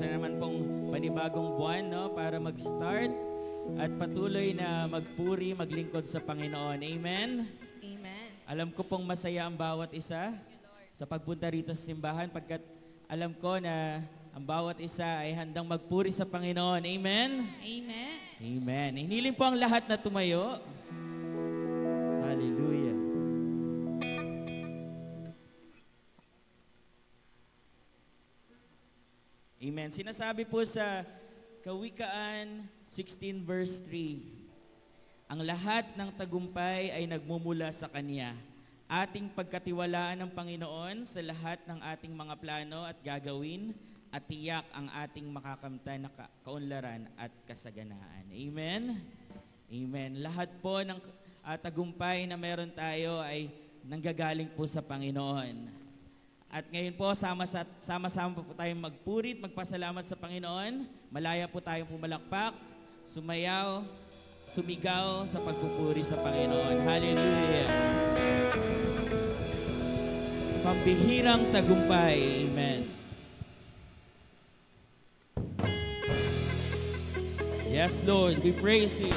Isa naman pong panibagong buwan, no, para mag-start at patuloy na magpuri, maglingkod sa Panginoon. Amen? Amen. Alam ko pong masaya ang bawat isa sa pagpunta rito sa simbahan pagkat alam ko na ang bawat isa ay handang magpuri sa Panginoon. Amen? Amen. Amen. Hiniling po ang lahat na tumayo. Hallelujah. Amen. Sinasabi po sa Kawikaan 16 verse 3, ang lahat ng tagumpay ay nagmumula sa Kanya. Ating pagkatiwalaan ng Panginoon sa lahat ng ating mga plano at gagawin at tiyak ang ating makakamtan na kaunlaran at kasaganaan. Amen? Amen. Lahat po ng tagumpay na meron tayo ay nanggagaling po sa Panginoon. At ngayon po, sama-sama po tayong magpurit, magpasalamat sa Panginoon. Malaya po tayong pumalakpak, sumayaw, sumigaw sa pagpupuri sa Panginoon. Hallelujah! Pambihirang tagumpay. Amen. Yes, Lord, we praise You.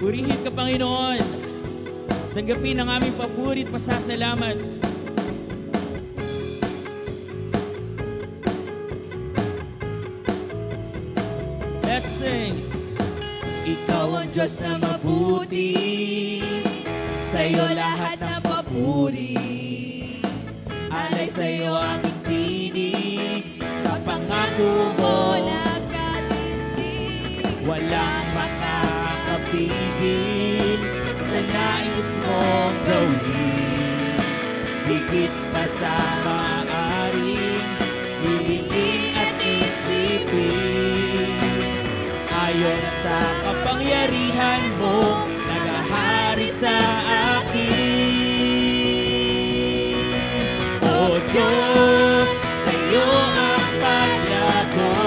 Purihin ka, Panginoon. Tanggapin ang aming papuri at pasasalamat. Let's sing. Ikaw ang Diyos na mabuti, sa'yo lahat ng papuri. Alay sa'yo ang tinig, sa pangako mo nagkatindig. Walang makakapigil sa nais mong gawin. Higit pa sa maaaring hilingin at isipin. Ayon sa kapangyarihan mo, naghahari sa akin. O Diyos, sa'yo ang paglago.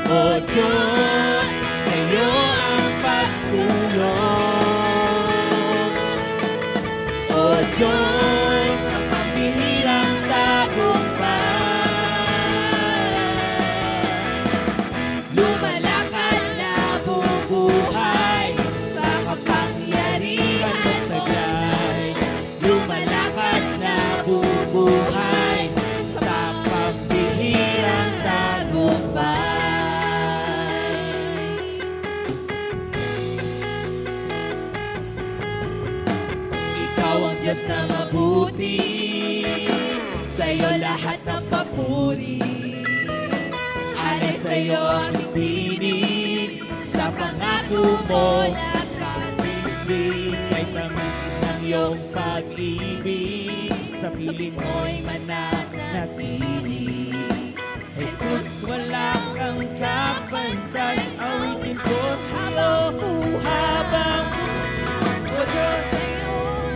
O Diyos, sa'yo ang pagsulong. O Diyos, ang pambihirang tagumpay. Lumalakad na bubuhay sa kapangyarihan mong taglay. Lumalakad na bubuhay sa pambihirang tagumpay. Ikaw ang Diyos na mabuti, sa'yo lahat ng papuri. Alay sa'yo ang tinig, sa pangako mo nakatindig. Kay tamis ng iyong pag-ibig, sa piling mo'y mananatili. Jesus, wala kang kapantay, awitin ko sa'yo habang o Diyos,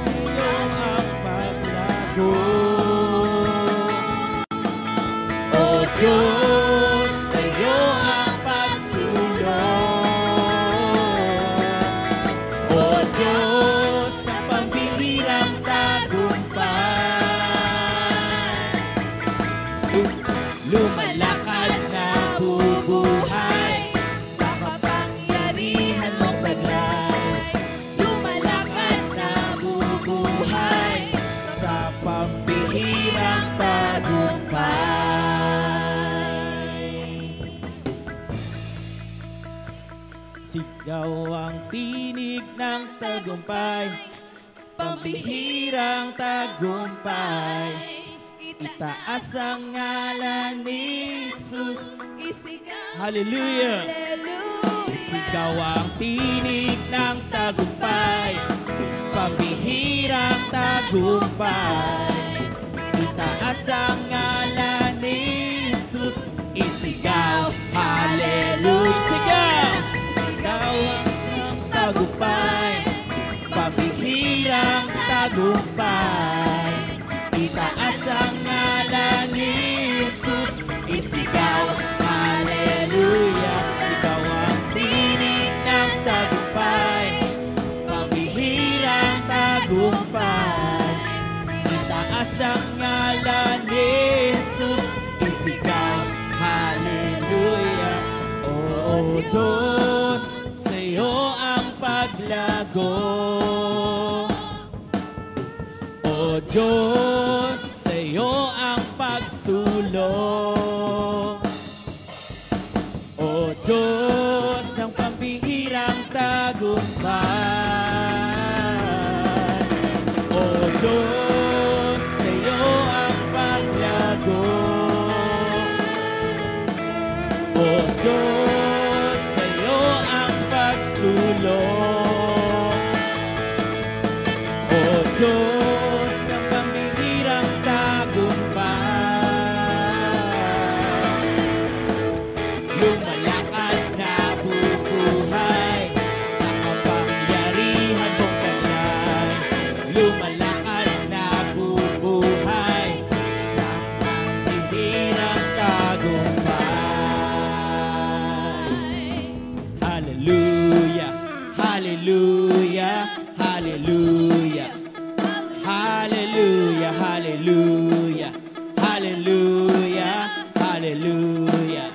sa'yo ang paglago. O Diyos, sa'yo ang pagsulong. O Diyos, na pambihirang tagumpay. Lumalakad na bubuhay sa kapangyarihan mong taglay. Lumalakad na bubuhay sa pambihirang tagumpay. Sigaw ang tinig ng tagumpay, pambihirang tagumpay. Itaas ang ngalan ni Jesus. Hallelujah! Sigaw ang tinig ng tagumpay, pambihirang tagumpay. Itaas ang ngalan ni Jesus. Isigaw, hallelujah! Sigaw! Sigaw ang tagumpay, pambihirang tagumpay. Itaas ang ngalan ni Jesus. Isigaw, hallelujah! Diyos, sa iyo ang pagsulong. O Diyos ng pambihirang tagumpay. O Diyos, sa iyo ang paglago. O Diyos, sa iyo ang pagsulong. O Diyos ng pambihirang tagumpay. Lumalakad na bubuhay sa kapangyarihan mong taglay. Lumalakad na bubuhay sa pambihirang tagumpay. Hallelujah, hallelujah, hallelujah. Hallelujah, hallelujah, hallelujah, hallelujah,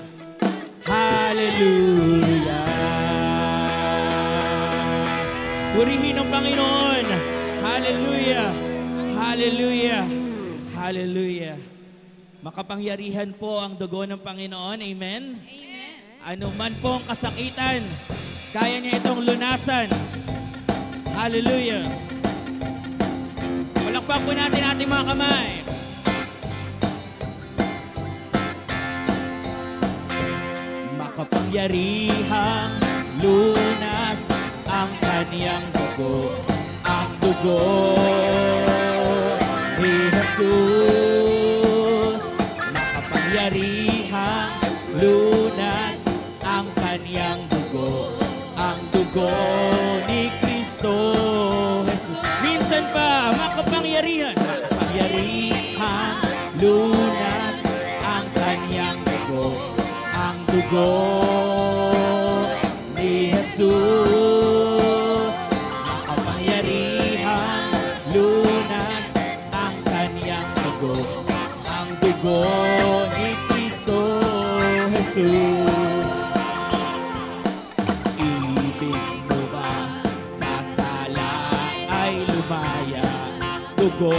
hallelujah. Purihin ang Panginoon. Hallelujah, hallelujah, hallelujah. Makapangyarihan po ang dugo ng Panginoon. Amen? Ano man po ang kasakitan, kaya niya itong lunasan. Hallelujah. Palakpak po natin ating mga kamay. Makapangyarihang lunas ang kaniyang dugo. Ang dugo ni Jesus. Makapangyarihang lunas ang kaniyang dugo. Ang dugo ni Kristo Jesus. Minsan pa, makapangyarihan. Makapangyarihan, lunas ang kaniyang dugo. Ang dugo ni Jesus. Makapangyarihan, lunas ang kaniyang dugo. Ang dugo ni Kristo Jesus. Dugo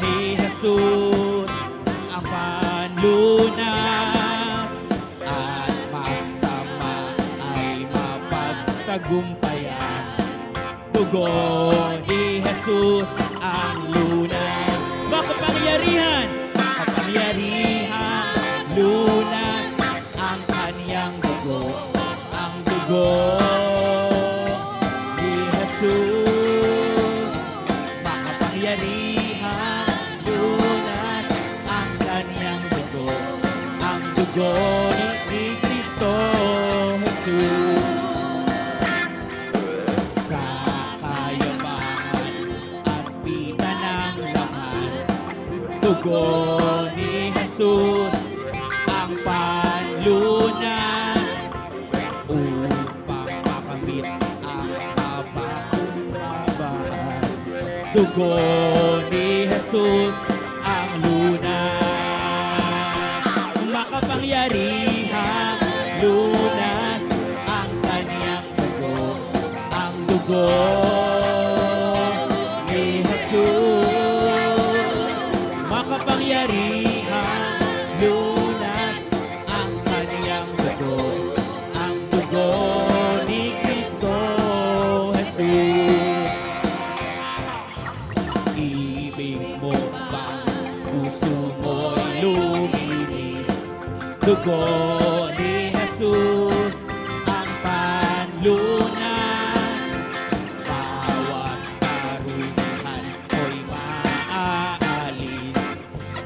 ni Jesus ang panlunas at masama ay mapagtagumpayan. Dugo ni Jesus ang lunas. Makapangyarihan, makapangyarihan, lunas ang kaniyang dugo. Ang dugo ni Jesus. Makapangyarihan, lunas ang kaniyang dugo. Ang dugo ni Kristo Jesus. Sa kayabangan at pita ng laman, dugo ni Jesus ang panlunas upang makamit ang kapakinabangan. Dugo ni Jesus ang lunas. Makapangyarihang lunas ang kaniyang dugo. Ang dugo ni Jesus. Makapangyarihang lunas ang kaniyang dugo. Ang dugo ni Kristo Jesus. Ibig mo bang puso mo'y luminis? Dugo ni Jesus ang panlunas. Bawat karumihan ko'y maaalis.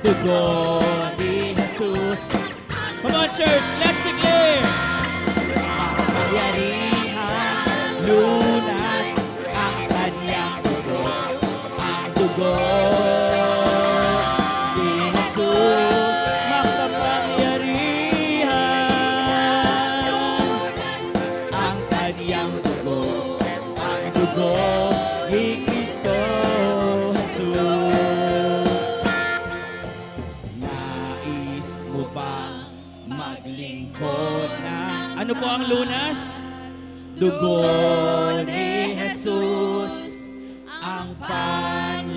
Dugo ni Jesus. Come on, church, let's declare. Makapangyarihan, lunas ang kaniyang dugo. Ang dugo ni Jesus. Makapangyarihan ang kaniyang dugo. Ang dugo ni Kristo Jesus. Nais mo bang maglingkod na? Ano po ang lunas? Dugo ni Jesus ang panlunas.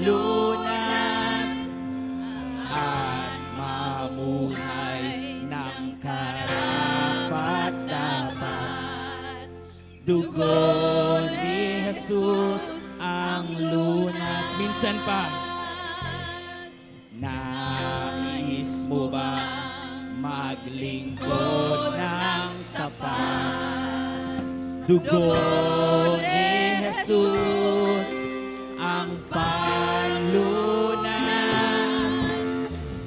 minsan pa. Nais mo ba maglingkod ng tapat? Dugo ni Jesus ang panlunas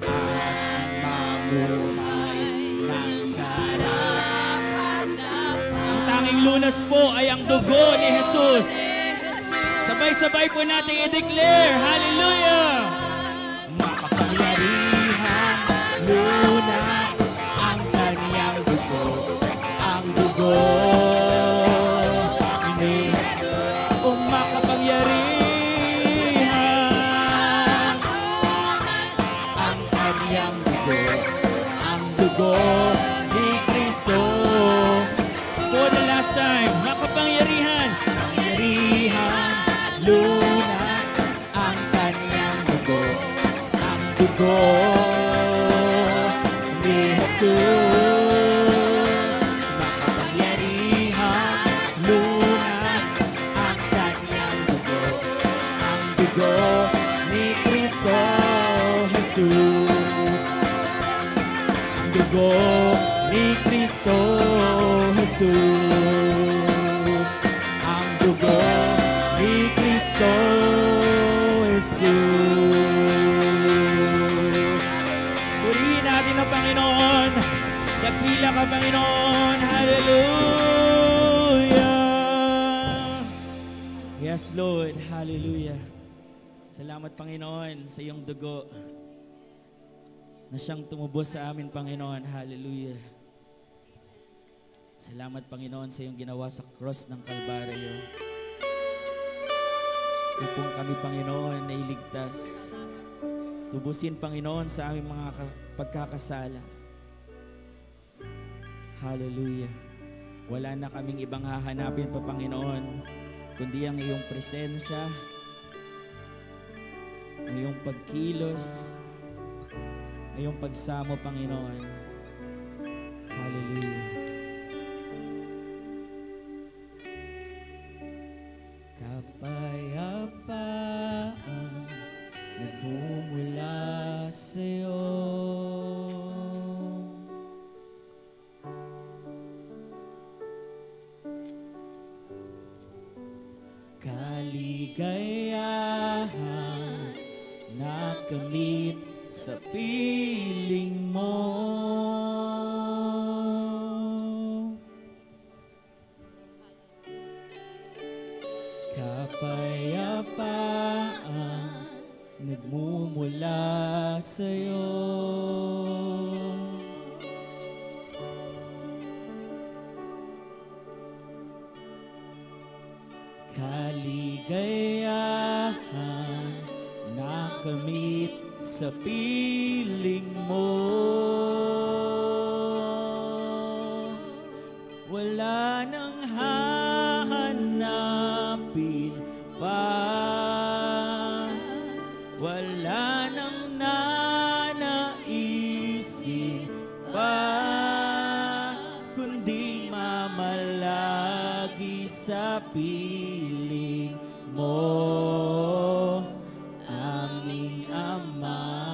at mamuhay ng karapat-dapat. Ang tanging lunas po ay ang dugo ni Jesus. Sabay-sabay po natin i-declare, hallelujah! Makapangyarihan, lunas ang kanyang dugo, ang dugo ni Jesus. O makapangyarihan, ang kanyang dugo, ang dugo ni Kristo. For the last time, makapangyarihan, pangyarihan, lunas ang kanyang dugo, ang dugo ni Jesus. Makapangyarihan, lunas ang kanyang dugo, ang dugo ni Kristo Jesus. Ang dugo ni Kristo Jesus. Ang dugo ni Kristo Jesus. Purihin natin ang Panginoon. Dakila ka, Panginoon. Hallelujah. Yes, Lord. Hallelujah. Salamat, Panginoon, sa iyong dugo na siyang tumubos sa amin, Panginoon. Hallelujah. Salamat, Panginoon, sa iyong ginawa sa cross ng Kalbaryo. Upang kami, Panginoon, na iligtas. Tubusin, Panginoon, sa aming mga pagkakasala. Hallelujah. Wala na kaming ibang hahanapin pa, Panginoon, kundi ang iyong presensya, ang iyong pagkilos, ang iyong pagsamo, Panginoon. Hallelujah. Kapayapaan nagmumula sa'yo. Kaligayahan nakamit sa piling mo. Kapayapaan nagmumula sa'yo. Kaligayahan nakamit sa piling mo. Wala nang hahanapin pa, wala nang nanaisin pa, kundi mamalagi sa piling mo, aming Ama.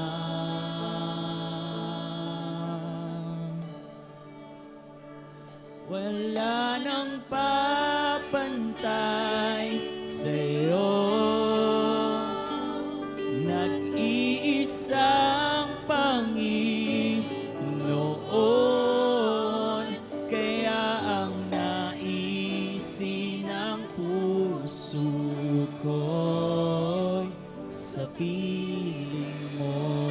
Wala nang papantay sa'yo, nag-iisang Panginoon, kaya ang naisin ng puso ko'y sa piling mo.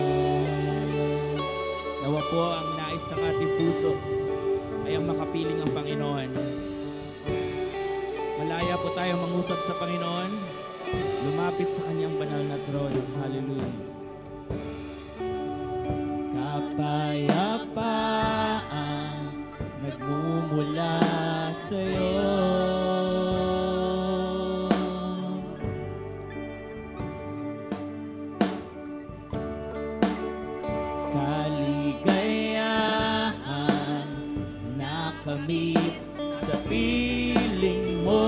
Nawa po ang nais ng ating puso ay ang makapiling ang Panginoon. Malaya po tayong mangusap sa Panginoon, lumapit sa kanyang banal na trono. Hallelujah. Kapayapaan nagmumula sa'yo. Kaligayahan nakamit sa piling mo.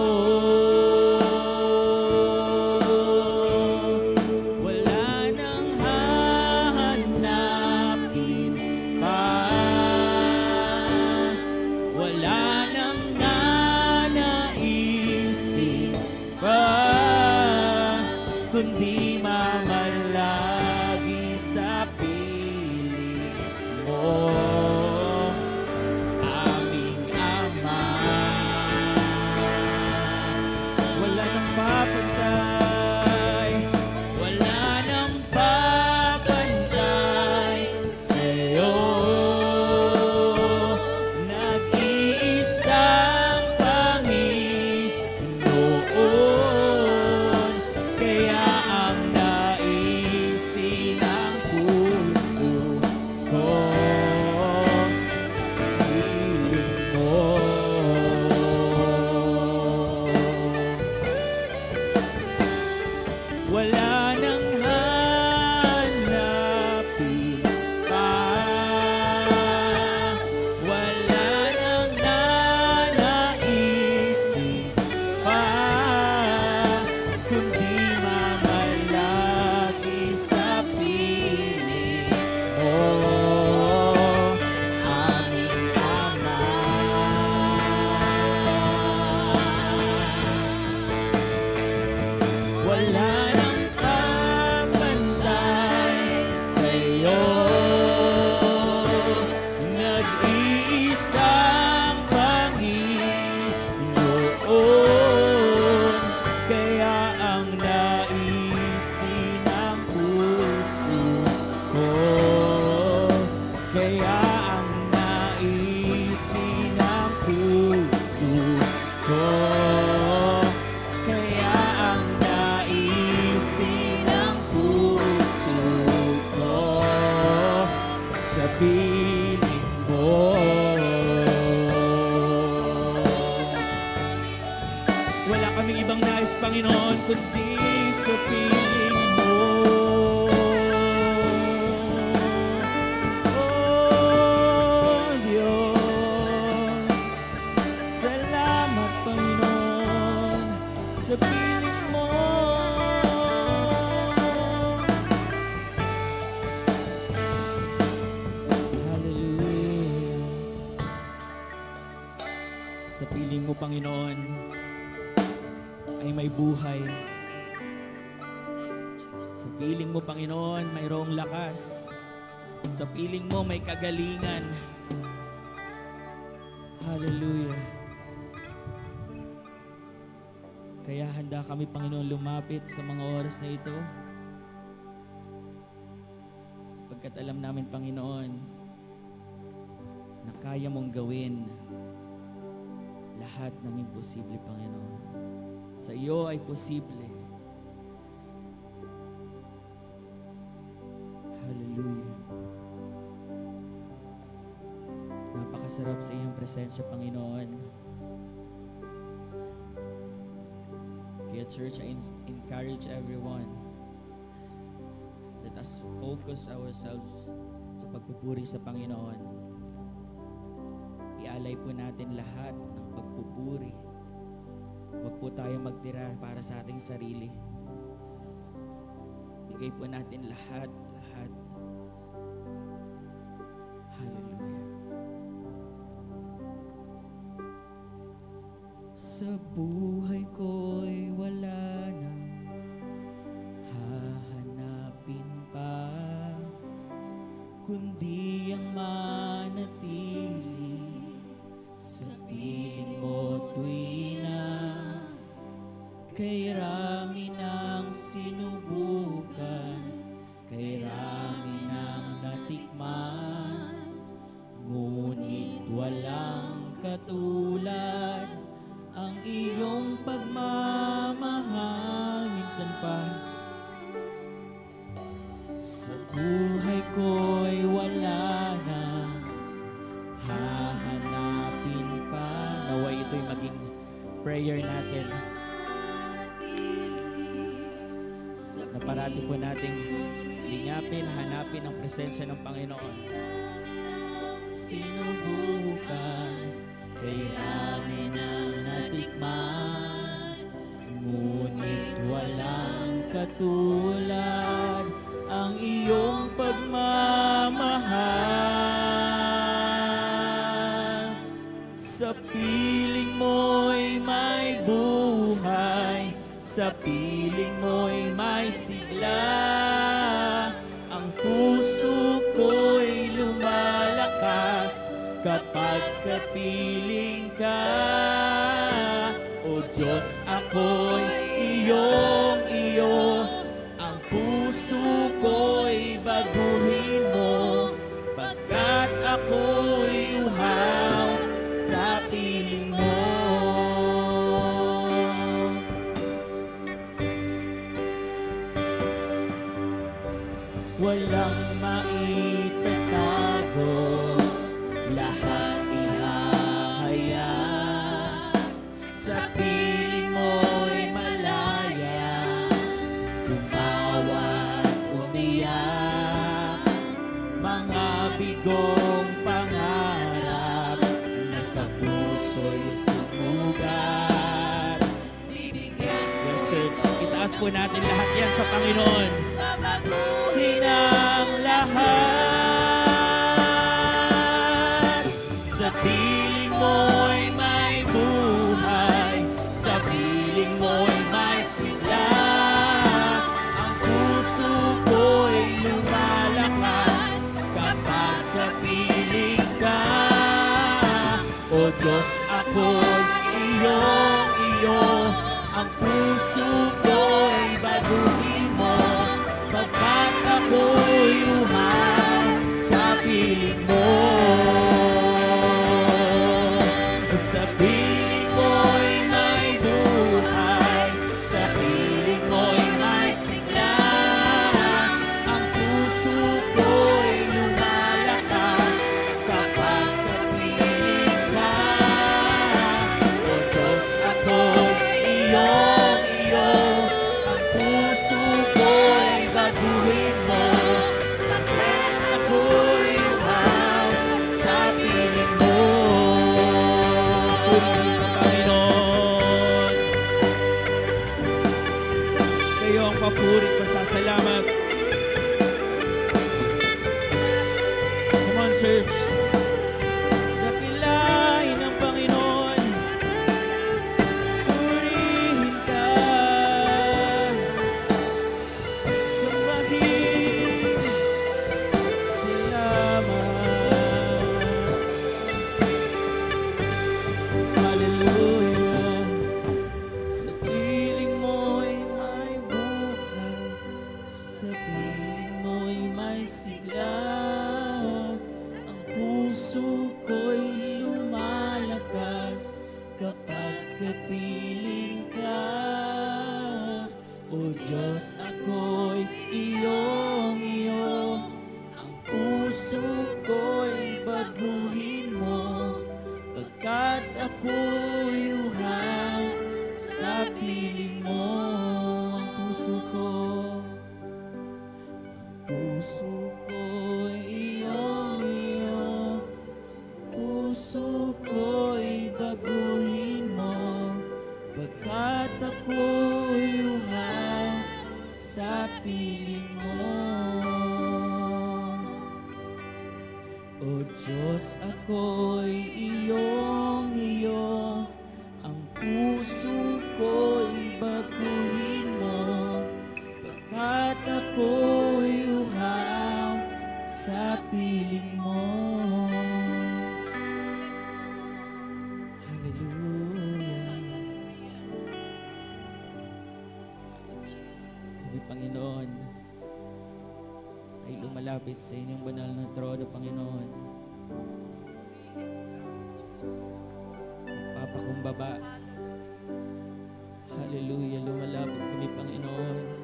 kundi mamalagi sa piling mo, aming Ama. Wala nang papantay, Wala nang papantay sa'yo, nag-iisang Panginoon, kaya ang naisin ng puso ko, piling mo. Wala nang hanapin pa, wala nang nanaisin pa, kundi mamalagi sa piling mo, aming Ama. Wala nang papantay sa'yo, nag-iisang Panginoon, kaya ang naisin ng puso ko, kaya ang naisin ng puso ko, kaya ang naisin ng puso ko, sa piling mo. wala kaming ibang nais, Panginoon, kundi sa piling mo. Oh Diyos, salamat, Panginoon, sa piling mo. Hallelujah. Sa piling mo, Panginoon, ay may buhay. Sa piling mo, Panginoon, mayroong lakas. Sa piling mo, may kagalingan. Hallelujah. Kaya handa kami, Panginoon, lumapit sa mga oras na ito. Sapagkat alam namin, Panginoon, na kaya mong gawin lahat ng imposible, Panginoon. Sa iyo ay posible. Hallelujah. Napakasarap sa iyong presensya, Panginoon. Kaya church, I encourage everyone. Let us focus ourselves sa pagpupuri sa Panginoon. Ialay po natin lahat ng pagpupuri. Huwag po tayo magtira para sa ating sarili. Bigay po natin lahat. Hallelujah. Sa buhay ko'y wala nang hahanapin pa, kundi ang manatili sa piling mo tuwi na. Kay rami ng sinubukan, kay rami ng natikman, ngunit walang katulad ang iyong pagmamahal. Minsan pa, sa buhay ko'y wala na hahanapin pa. Naway ito'y maging prayer natin, na parati po nating lingapin, hanapin ang presensya ng Panginoon. Sinubukan, kay rami ng natikman, ngunit walang katulad ang iyong pagmamahal. Sa piling mo'y may buhay, Sa piling mo'y may sigla, ang puso ko'y lumalakas kapag kapiling ka. O Diyos, ako'y iyong-iyo, ang puso ko'y baguhin mo, pagkat ako'y uhaw sa piling mo. Walang maitatago, lahat ihahayag. Sa piling mo'y malaya, tumawa't umiyak. Mga bigong pangarap na sa puso'y sumugat. Yes, search. Itaas po natin lahat yan sa Panginoon. Babaguhin ang lahat. Sa piling mo'y may buhay, sa piling mo'y may sigla. Ang puso ko'y lumalakas kapag kapiling ka. O Diyos, ako'y iyong-iyo, ang puso ko'y baguhin mo, pagkat ako'y uhaw sa piling mo. Sa piling mo'y may buhay, sa piling mo'y may sigla. Ang puso ko'y lumalakas kapag kapiling ka. O Diyos, ako'y iyong-iyo, ang puso ko'y baguhin mo, pagkat ako'y uhaw sa piling mo. Panginoon, sa iyo ang papuri, pasasalamat. Come on, church. Dakilain ang Panginoon, purihin ka, sambahin, salamat. Hallelujah. Sa piling mo'y may buhay, sa piling mo'y may sigla. Ang puso ko'y lumalakas kapag kapiling ka. O Diyos, ako'y iyong-iyo, ang puso ko'y baguhin mo, pagkat ako'y uhaw sa piling mo. Ang puso ko'y iyong-iyo, puso ko'y baguhin mo, pagkat ako'y uhaw sa piling mo. O Diyos, ako'y iyong-iyo, ang puso ko'y baguhin mo, pagkat ako'y uhaw sa piling mo. Hallelujah. Kami, Panginoon, ay lumalapit sa inyong banal na trono, Panginoon. Magpapakumbaba. Hallelujah. Lumalapit kami, Panginoon.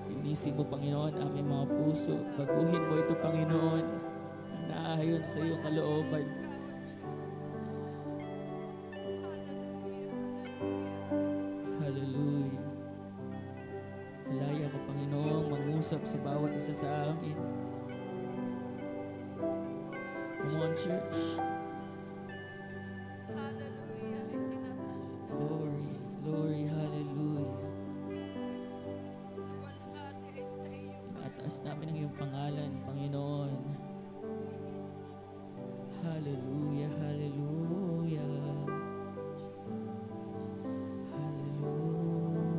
Linisin mo, Panginoon, aming mga puso. Baguhin mo ito, Panginoon, na naayon sa iyong kalooban. Hallelujah. Halaya ka, Panginoon, mangusap sa bawat isa sa amin. Come on, church. Glory, glory, hallelujah. Tinataas namin ang iyong pangalan, Panginoon. Hallelujah, hallelujah. Hallelujah.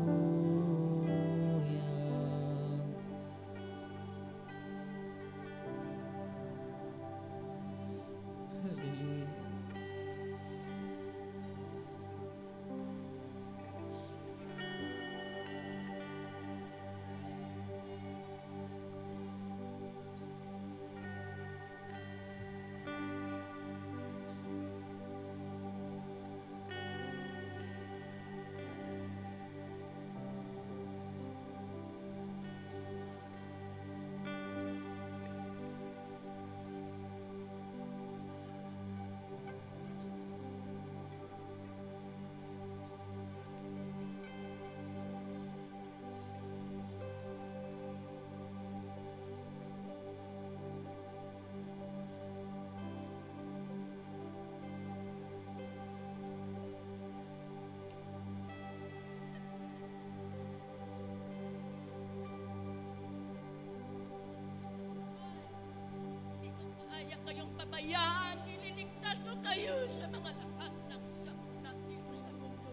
kaya kayong pabayaan. Ililigtas ko kayo sa mga lahat ng sakuna dito sa mundo.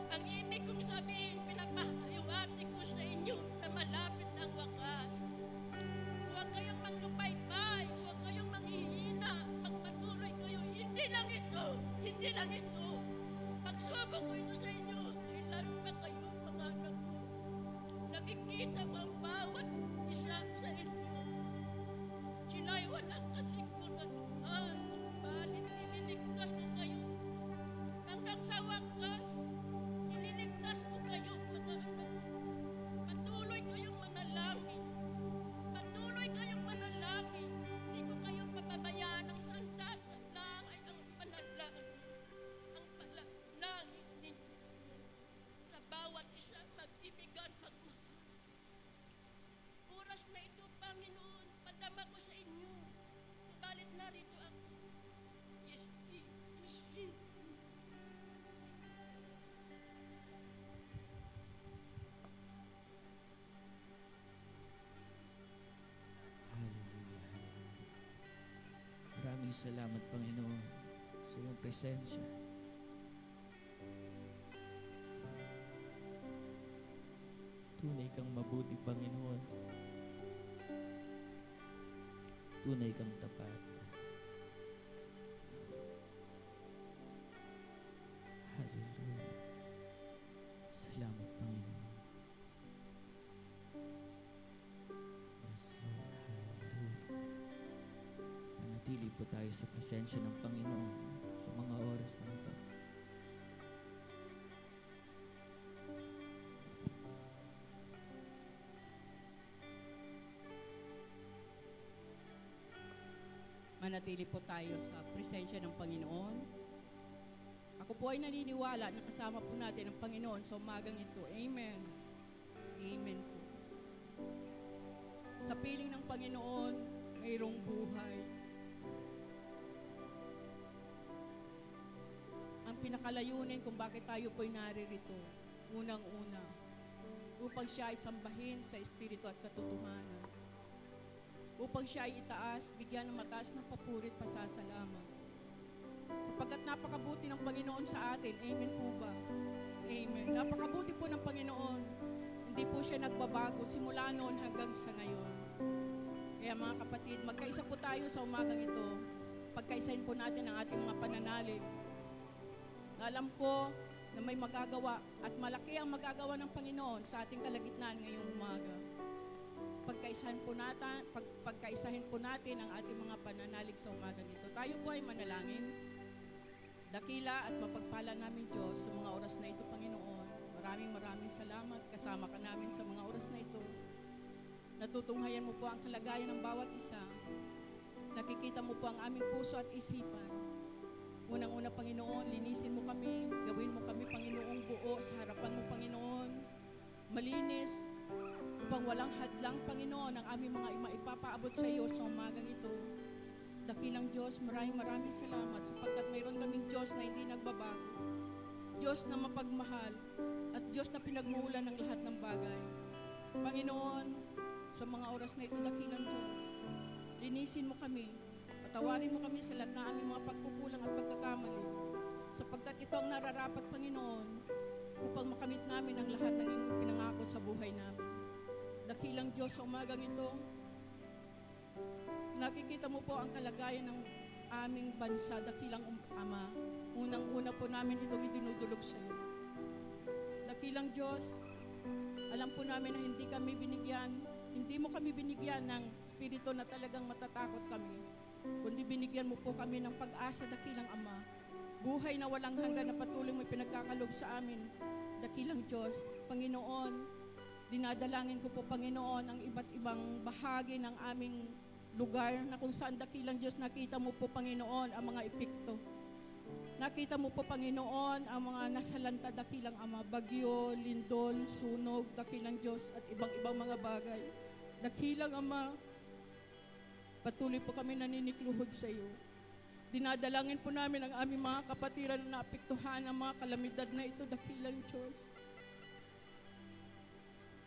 Ang ibig kong sabihin, pinapahayuati ko sa inyo na malapit ang wakas. Huwag kayong manglupay-pay, huwag kayong manghihina, magpatuloy kayo. Hindi lang ito, hindi lang ito. Pagsubok ko ito sa inyo, kailan pa kayo mga anak ko? Nakikita mo ang bawat isa sa inyo. Sila'y walang kasiguraduhan, subalit iniligtas ko kayo. Hanggang sa wakas, iniligtas ko kayo mga anak. Patuloy kayong manalangin. Patuloy kayong manalangin. Hindi ko kayo papabayaan ng sandat at langay ang panalangin. Ang panalangin ninyo. Sa bawat isa, mag-ibigan, magmahal. Oras na ito, Panginoon, padama ko sa inyo. Subalit narito ako. Yes, yes. Hallelujah. Maraming salamat, Panginoon, sa iyong presensya. Tunay kang mabuti, Panginoon. Tunay kang tapat. Hallelujah. Salamat, Panginoon. Yes, Lord. Hallelujah. Manatili po tayo sa presensya ng Panginoon sa mga oras na ito. Manatili po tayo sa presensya ng Panginoon. Ako po ay naniniwala na kasama po natin ang Panginoon sa umagang ito. Amen. Amen po. Sa piling ng Panginoon, mayroong buhay. Ang pinakalayunin kung bakit tayo po'y naririto, unang-una, upang siya ay sambahin sa Espiritu at katotohanan. Upang siya ay itaas, bigyan ng mataas ng papurit, pasasalamat. Sapagkat napakabuti ng Panginoon sa atin. Amen po ba? Amen. Napakabuti po ng Panginoon. Hindi po siya nagbabago simula noon hanggang sa ngayon. Kaya mga kapatid, magkaisa po tayo sa umagang ito. Pagkaisahin po natin ang ating mga pananalig. Alam ko na may magagawa at malaki ang magagawa ng Panginoon sa ating kalagitnaan ngayong umaga. Pagkaisahin po natin ang ating mga pananalig sa umagang ito. Tayo po ay manalangin. Dakila at mapagpala namin Diyos sa mga oras na ito, Panginoon. Maraming salamat. Kasama ka namin sa mga oras na ito. Natutunghayan mo po ang kalagayan ng bawat isa. Nakikita mo po ang aming puso at isipan. Unang-una, Panginoon, linisin mo kami. Gawin mo kami, Panginoong buo sa harapan mo, Panginoon. Malinis, upang walang hadlang, Panginoon, ang aming mga maipapaabot sa iyo sa umagang ito. Dakilang Diyos, maraming salamat sapagkat mayroon kaming Diyos na hindi nagbabago. Diyos na mapagmahal at Diyos na pinagmuulan ng lahat ng bagay. Panginoon, sa mga oras na ito, dakilang Diyos, linisin mo kami, patawarin mo kami sa lahat na aming mga pagkukulang at pagkakamali, sapagkat ito ang nararapat, Panginoon, upang makamit namin ang lahat ng iyong pinangako sa buhay namin. Dakilang Diyos, sa umagang ito, nakikita mo po ang kalagayan ng aming bansa, dakilang Ama. Unang-una po namin itong idinudulog sa iyo. Dakilang Diyos, alam po namin na hindi mo kami binigyan ng spirito na talagang matatakot kami, kundi binigyan mo po kami ng pag-asa, dakilang Ama. Buhay na walang hanggan na patuloy mo pinagkakalob sa amin, dakilang Diyos. Panginoon, dinadalangin ko po, Panginoon, ang iba't ibang bahagi ng aming lugar na kung saan, dakilang Diyos, nakita mo po, Panginoon, ang mga epekto. Nakita mo po, Panginoon, ang mga nasalanta, dakilang Ama, bagyo, lindol, sunog, dakilang Diyos, at ibang-ibang mga bagay. Dakilang Ama, patuloy po kami naninikluhod sa iyo. Dinadalangin po namin ang aming mga kapatiran na naapektuhan ng mga kalamidad na ito, dakilang Diyos.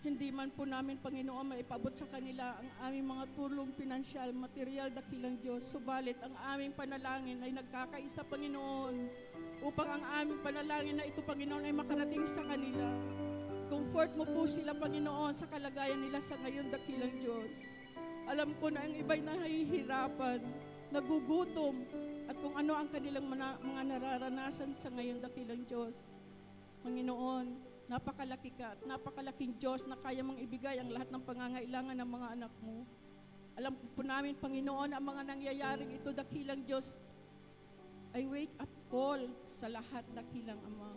Hindi man po namin, Panginoon, maipabot sa kanila ang aming mga tulong, pinansyal, material, dakilang Diyos. Subalit, ang aming panalangin ay nagkakaisa, Panginoon, upang ang aming panalangin na ito, Panginoon, ay makarating sa kanila. Comfort mo po sila, Panginoon, sa kalagayan nila sa ngayon, dakilang Diyos. Alam ko na ang iba'y nahihirapan, nagugutom, at kung ano ang kanilang mga nararanasan sa ngayon, dakilang Diyos. Panginoon, napakalaki ka at napakalaking Diyos na kaya mong ibigay ang lahat ng pangangailangan ng mga anak mo. Alam po namin, Panginoon, ang mga nangyayaring ito, dakilang Diyos, ay wake up call sa lahat, dakilang Ama.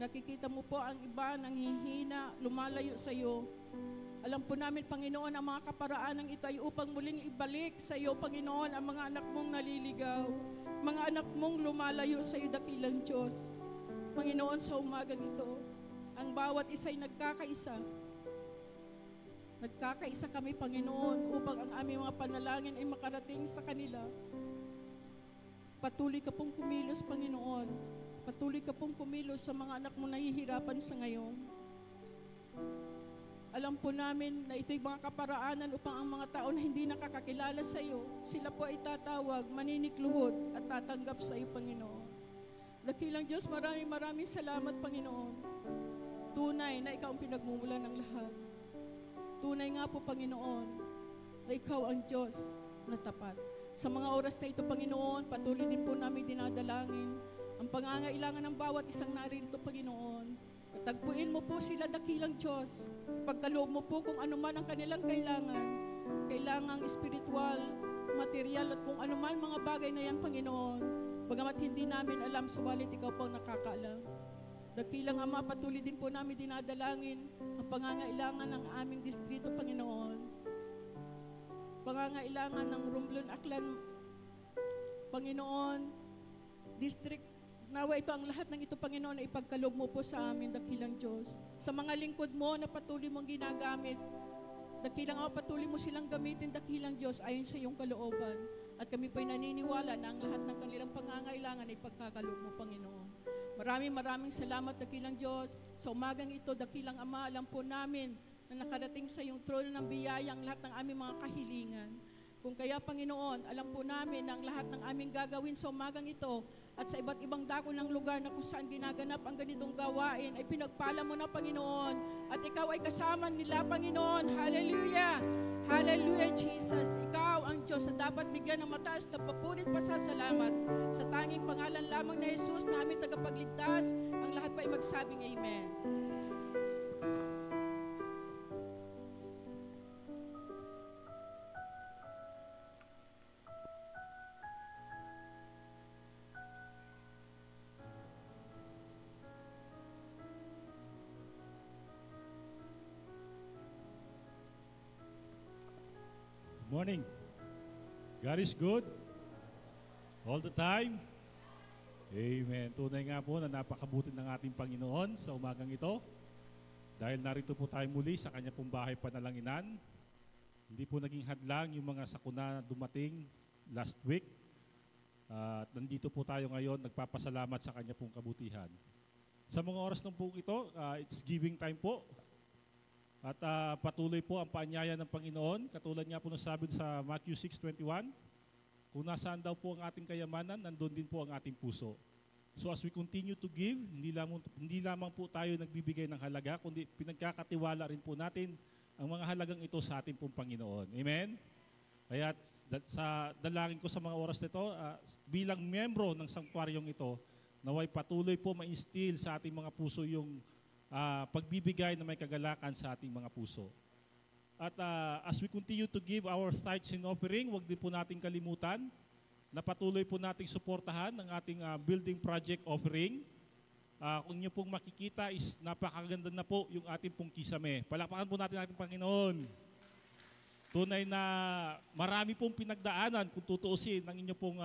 Nakikita mo po ang iba nanghihina, lumalayo sa iyo. Alam po namin, Panginoon, ang mga kaparaanan ito ay upang muling ibalik sa iyo, Panginoon, ang mga anak mong naliligaw, mga anak mong lumalayo sa iyo, dakilang Diyos. Panginoon, sa umagang ito, ang bawat isa'y nagkakaisa. Nagkakaisa kami, Panginoon, upang ang aming mga panalangin ay makarating sa kanila. Patuloy ka pong kumilos, Panginoon. Patuloy ka pong kumilos sa mga anak mo nahihirapan sa ngayon. Alam po namin na ito'y mga kaparaanan upang ang mga tao na hindi nakakakilala sa iyo, sila po ay tatawag, maninikluhod at tatanggap sa iyo, Panginoon. Dakilang Diyos, maraming salamat, Panginoon. Tunay na ikaw ang pinagmumulan ng lahat. Tunay nga po, Panginoon, na ikaw ang Diyos na tapat. Sa mga oras na ito, Panginoon, patuloy din po namin dinadalangin ang pangangailangan ng bawat isang naririto, Panginoon. At tagpuin mo po sila, dakilang Diyos. Pagkaloob mo po kung ano man ang kanilang kailangang spiritual, material, at kung ano man mga bagay na yan, Panginoon. Bagamat hindi namin alam, subalit ikaw po ang nakakaalam. Dakilang Ama, patuloy din po namin dinadalangin ang pangangailangan ng aming distrito, Panginoon. Pangangailangan ng Romblon, Aklan, Panginoon, district. Nawa ito ang lahat ng ito, Panginoon, na ipagkaloob mo po sa amin, dakilang Diyos. Sa mga lingkod mo na patuloy mong ginagamit, dakilang Ama, patuloy mo silang gamitin, dakilang Diyos, ayon sa iyong kalooban. At kami po'y naniniwala na ang lahat ng kanilang pangangailangan ay pagkakaloob mo, Panginoon. Maraming salamat, dakilang Diyos. Sa umagang ito, dakilang Ama, alam po namin na nakarating sa iyong trono ng biyaya ang lahat ng aming mga kahilingan. Kung kaya, Panginoon, alam po namin na ang lahat ng aming gagawin sa umagang ito at sa iba't ibang dako ng lugar na kung saan ginaganap ang ganitong gawain ay pinagpala mo na, Panginoon. At ikaw ay kasama nila, Panginoon. Hallelujah! Hallelujah, Jesus. Ikaw ang Diyos na dapat bigyan ng mataas na papurit pasasalamat. Sa tanging pangalan lamang na Jesus na aming tagapagligtas, ang lahat pa ay magsabing Amen. Morning. God is good. All the time. Amen. Tunay nga po na napakabuti ng ating Panginoon sa umagang ito. Dahil narito po tayo muli sa kanya pong bahay panalanginan. Hindi po naging hadlang yung mga sakuna dumating last week. At nandito po tayo ngayon, nagpapasalamat sa kanya pong kabutihan. Sa mga oras ng po ito, it's giving time po. At patuloy po ang paanyaya ng Panginoon. Katulad nga po ng sabi sa Matthew 6:21, kung nasaan daw po ang ating kayamanan, nandun din po ang ating puso. So as we continue to give, hindi lamang po tayo nagbibigay ng halaga, kundi pinagkakatiwala rin po natin ang mga halagang ito sa ating pong Panginoon. Amen? Kaya sa dalangin ko sa mga oras nito, bilang membro ng sanktuaryong ito, naway patuloy po ma-instill sa ating mga puso yung pagbibigay na may kagalakan sa ating mga puso. At as we continue to give our tithes and offering, huwag din po nating kalimutan na patuloy po nating suportahan ang ating building project offering. Kung niyo pong makikita is napakaganda na po yung ating pong kisame. Palakpakan po natin ating Panginoon. Tunay na marami pong pinagdaanan kung tutuusin ng inyo pong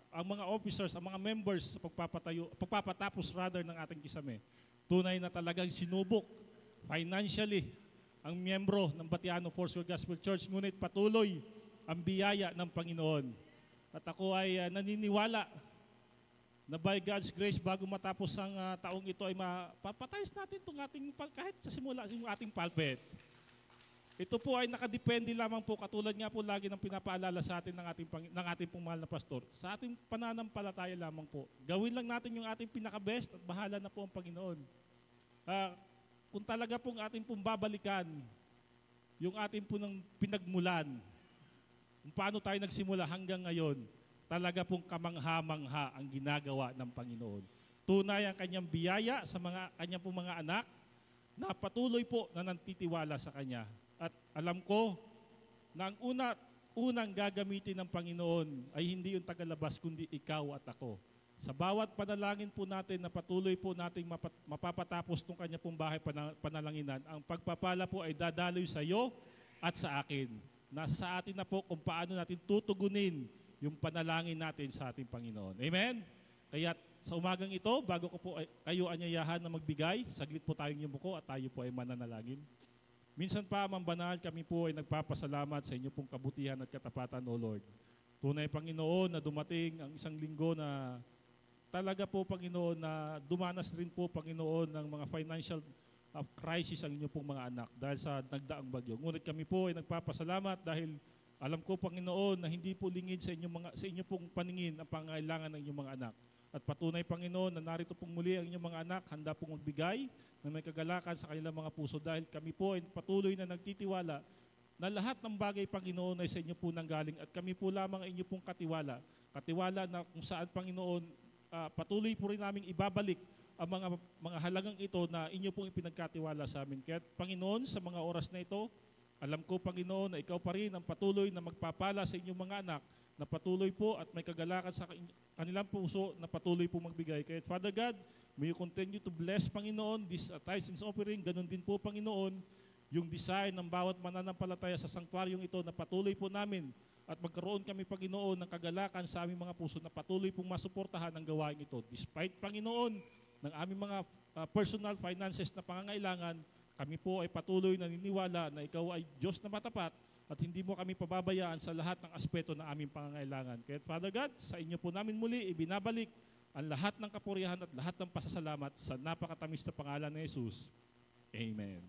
ang mga officers, ang mga members sa pagpapatapos rather ng ating kisame. Tunay na talagang sinubok financially ang miyembro ng Batiano Foursquare Gospel Church, ngunit patuloy ang biyaya ng Panginoon. At ako ay naniniwala na by God's grace, bago matapos ang taong ito ay mapapatayos natin itong kahit sa simula, yung ating pulpit. Ito po ay nakadepende lamang po, katulad nga po lagi ng pinapaalala sa atin ng ating pong mahal na pastor, sa ating pananampalataya lamang po. Gawin lang natin yung ating pinaka-best at bahala na po ang Panginoon. Kung talaga pong ating pong babalikan, yung ating pong pinagmulan, kung paano tayo nagsimula hanggang ngayon, talaga pong kamangha-mangha ang ginagawa ng Panginoon. Tunay ang kanyang biyaya sa kanyang pong mga anak na patuloy po na nantitiwala sa kanya. At alam ko na ang unang gagamitin ng Panginoon ay hindi yung tagalabas kundi ikaw at ako. Sa bawat panalangin po natin na patuloy po nating mapapatapos ng kanya pong bahay panalanginan, ang pagpapala po ay dadaloy sa iyo at sa akin. Nasa sa atin na po kung paano natin tutugunin yung panalangin natin sa ating Panginoon. Amen? Kaya sa umagang ito, bago ko po kayo anyayahan na magbigay, saglit po tayong yumuko at tayo po ay mananalangin. Minsan pa, Ma'am Banal, kami po ay nagpapasalamat sa inyo pong kabutihan at katapatan, O Lord. Tunay, Panginoon, na dumating ang isang linggo na talaga po, Panginoon, na dumanas rin po, Panginoon, ng mga financial crisis ang inyo pong mga anak dahil sa nagdaang bagyo. Ngunit kami po ay nagpapasalamat dahil alam ko, Panginoon, na hindi po lingid sa inyo pong paningin ang pangailangan ng inyong mga anak. At patunay, Panginoon, na narito pong muli ang inyong mga anak, handa pong magbigay na may kagalakan sa kanilang mga puso dahil kami po ay patuloy na nagtitiwala na lahat ng bagay, Panginoon, ay sa inyo po nanggaling at kami po lamang ang inyo pong katiwala. Katiwala na kung saan, Panginoon, patuloy po rin namin ibabalik ang mga halagang ito na inyo pong ipinagkatiwala sa amin. Kaya, Panginoon, sa mga oras na ito, alam ko, Panginoon, na ikaw pa rin ang patuloy na magpapala sa inyong mga anak, na patuloy po at may kagalakan sa kanilang puso na patuloy po magbigay. Kaya, Father God, may you continue to bless, Panginoon, this tithes offering. Ganun din po, Panginoon, yung design ng bawat mananampalataya sa sanktuaryong ito na patuloy po namin at magkaroon kami, Panginoon, ng kagalakan sa aming mga puso na patuloy pong masuportahan ang gawain ito. Despite, Panginoon, ng aming mga personal finances na pangangailangan, kami po ay patuloy na naniniwala na ikaw ay Diyos na matapat at hindi mo kami pababayaan sa lahat ng aspeto na aming pangangailangan. Kaya Father God, sa inyo po namin muli ibinabalik ang lahat ng kapurihan at lahat ng pasasalamat sa napakatamis na pangalan ni Jesus. Amen.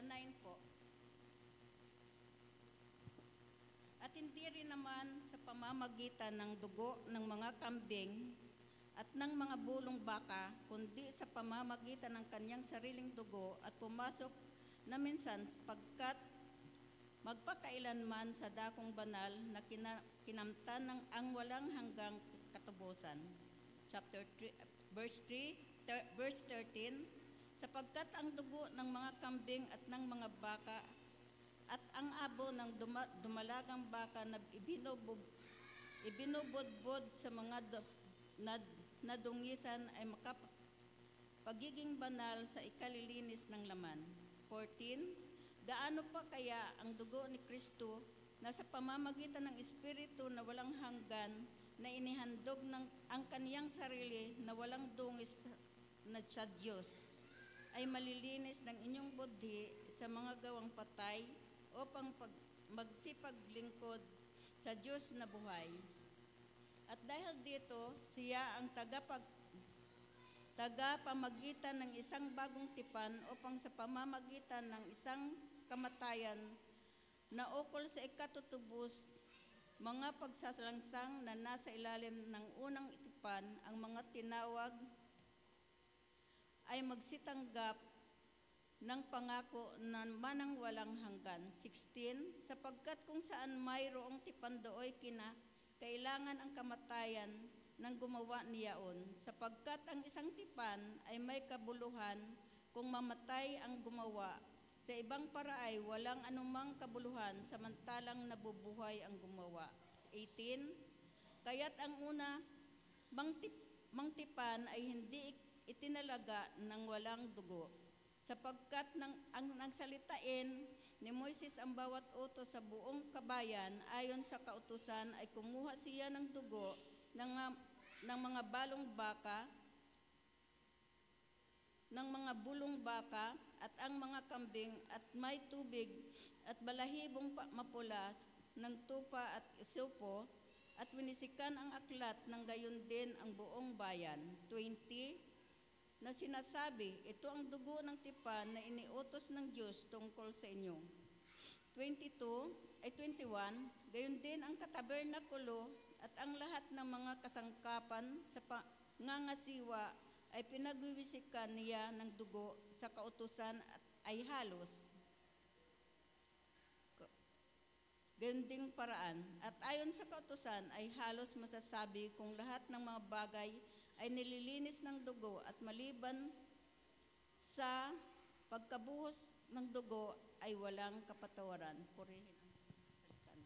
sa 9 po. At hindi rin naman sa pamamagitan ng dugo ng mga kambing at ng mga bulong baka, kundi sa pamamagitan ng kanyang sariling dugo at pumasok na minsan pagkat magpakailanman sa dakong banal na kinamtan ng ang walang hanggang katubusan. Chapter 3, verse 13, sapagkat ang dugo ng mga kambing at ng mga baka at ang abo ng dumalagang baka na ibinubudbud sa mga nadungisan ay pagiging banal sa ikalilinis ng laman. 14, gaano pa kaya ang dugo ni Kristo na sa pamamagitan ng Espiritu na walang hanggan na inihandog ng ang kaniyang sarili na walang dungis na sa Diyos ay malilinis ng inyong budhi sa mga gawang patay upang magsipaglingkod sa Diyos na buhay. At dahil dito, siya ang tagapamagitan ng isang bagong tipan upang sa pamamagitan ng isang kamatayan na ukol sa ikatutubos, mga pagsasalangsang na nasa ilalim ng unang tipan, ang mga tinawag ay magsitanggap ng pangako na manang walang hanggan. 16, sapagkat kung saan mayroong tipan dooy kailangan ang kamatayan ng gumawa niyaon, sapagkat ang isang tipan ay may kabuluhan kung mamatay ang gumawa. Sa ibang paraay, walang anumang kabuluhan samantalang nabubuhay ang gumawa. 18, kaya't ang una mang tipan ay hindi itinalaga ng walang dugo, sapagkat ang nagsalitain ni Moises ang bawat utos sa buong kabayan, ayon sa kautusan ay kumuha siya ng dugo ng mga bulong baka at ang mga kambing at may tubig at balahibong mapula ng tupa at isopo at winisikan ang aklat ng gayon din ang buong bayan. 20, na sinasabi, ito ang dugo ng tipan na iniutos ng Diyos tungkol sa inyo. 21, gayon din ang katabernakulo at ang lahat ng mga kasangkapan sa pangangasiwa ay pinagwiwisikan niya ng dugo sa kautusan at ay halos. Gayon ding paraan. At ayon sa kautusan ay halos masasabi kung lahat ng mga bagay ay nililinis ng dugo at maliban sa pagkabuhos ng dugo ay walang kapatawaran. Purihin ang salita ng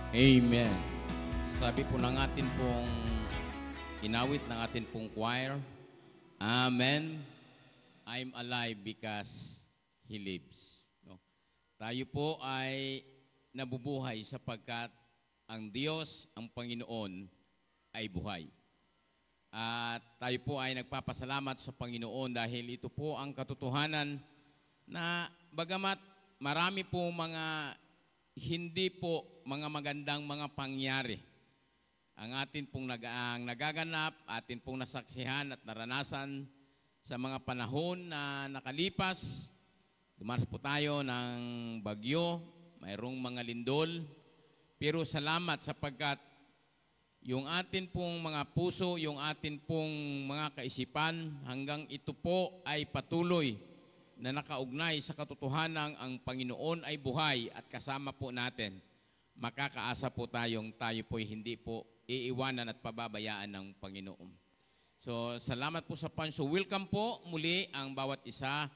Amen. Sabi po ng atin pong inawit ng atin pong choir, Amen. I'm alive because He lives. No? Tayo po ay nabubuhay sapagkat ang Diyos, ang Panginoon, ay buhay. At tayo po ay nagpapasalamat sa Panginoon dahil ito po ang katotohanan na bagamat marami po mga hindi po mga magandang mga pangyari ang atin pong nagaganap, atin pong nasaksihan at naranasan sa mga panahon na nakalipas. Dumaras po tayo ng bagyo, mayroong mga lindol, pero salamat sapagkat yung atin pong mga puso, yung atin pong mga kaisipan, hanggang ito po ay patuloy na nakaugnay sa katotohanan ang Panginoon ay buhay at kasama po natin. Makakaasa po tayo po'y hindi po iiwanan at pababayaan ng Panginoon. So, salamat po sa panso. Welcome po muli ang bawat isa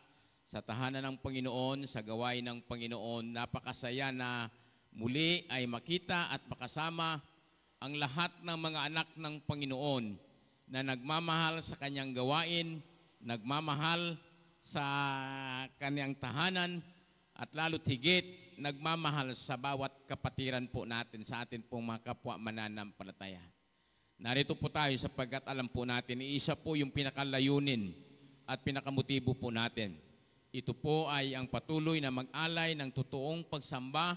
sa tahanan ng Panginoon, sa gawain ng Panginoon. Napakasaya na muli ay makita at makasama ang lahat ng mga anak ng Panginoon na nagmamahal sa kanyang gawain, nagmamahal sa kanyang tahanan, at lalo't higit nagmamahal sa bawat kapatiran po natin, sa atin pong mga kapwa mananampalataya. Narito po tayo sapagkat alam po natin, isa po yung pinakalayunin at pinakamotibo po natin. Ito po ay ang patuloy na mag-alay ng totoong pagsamba,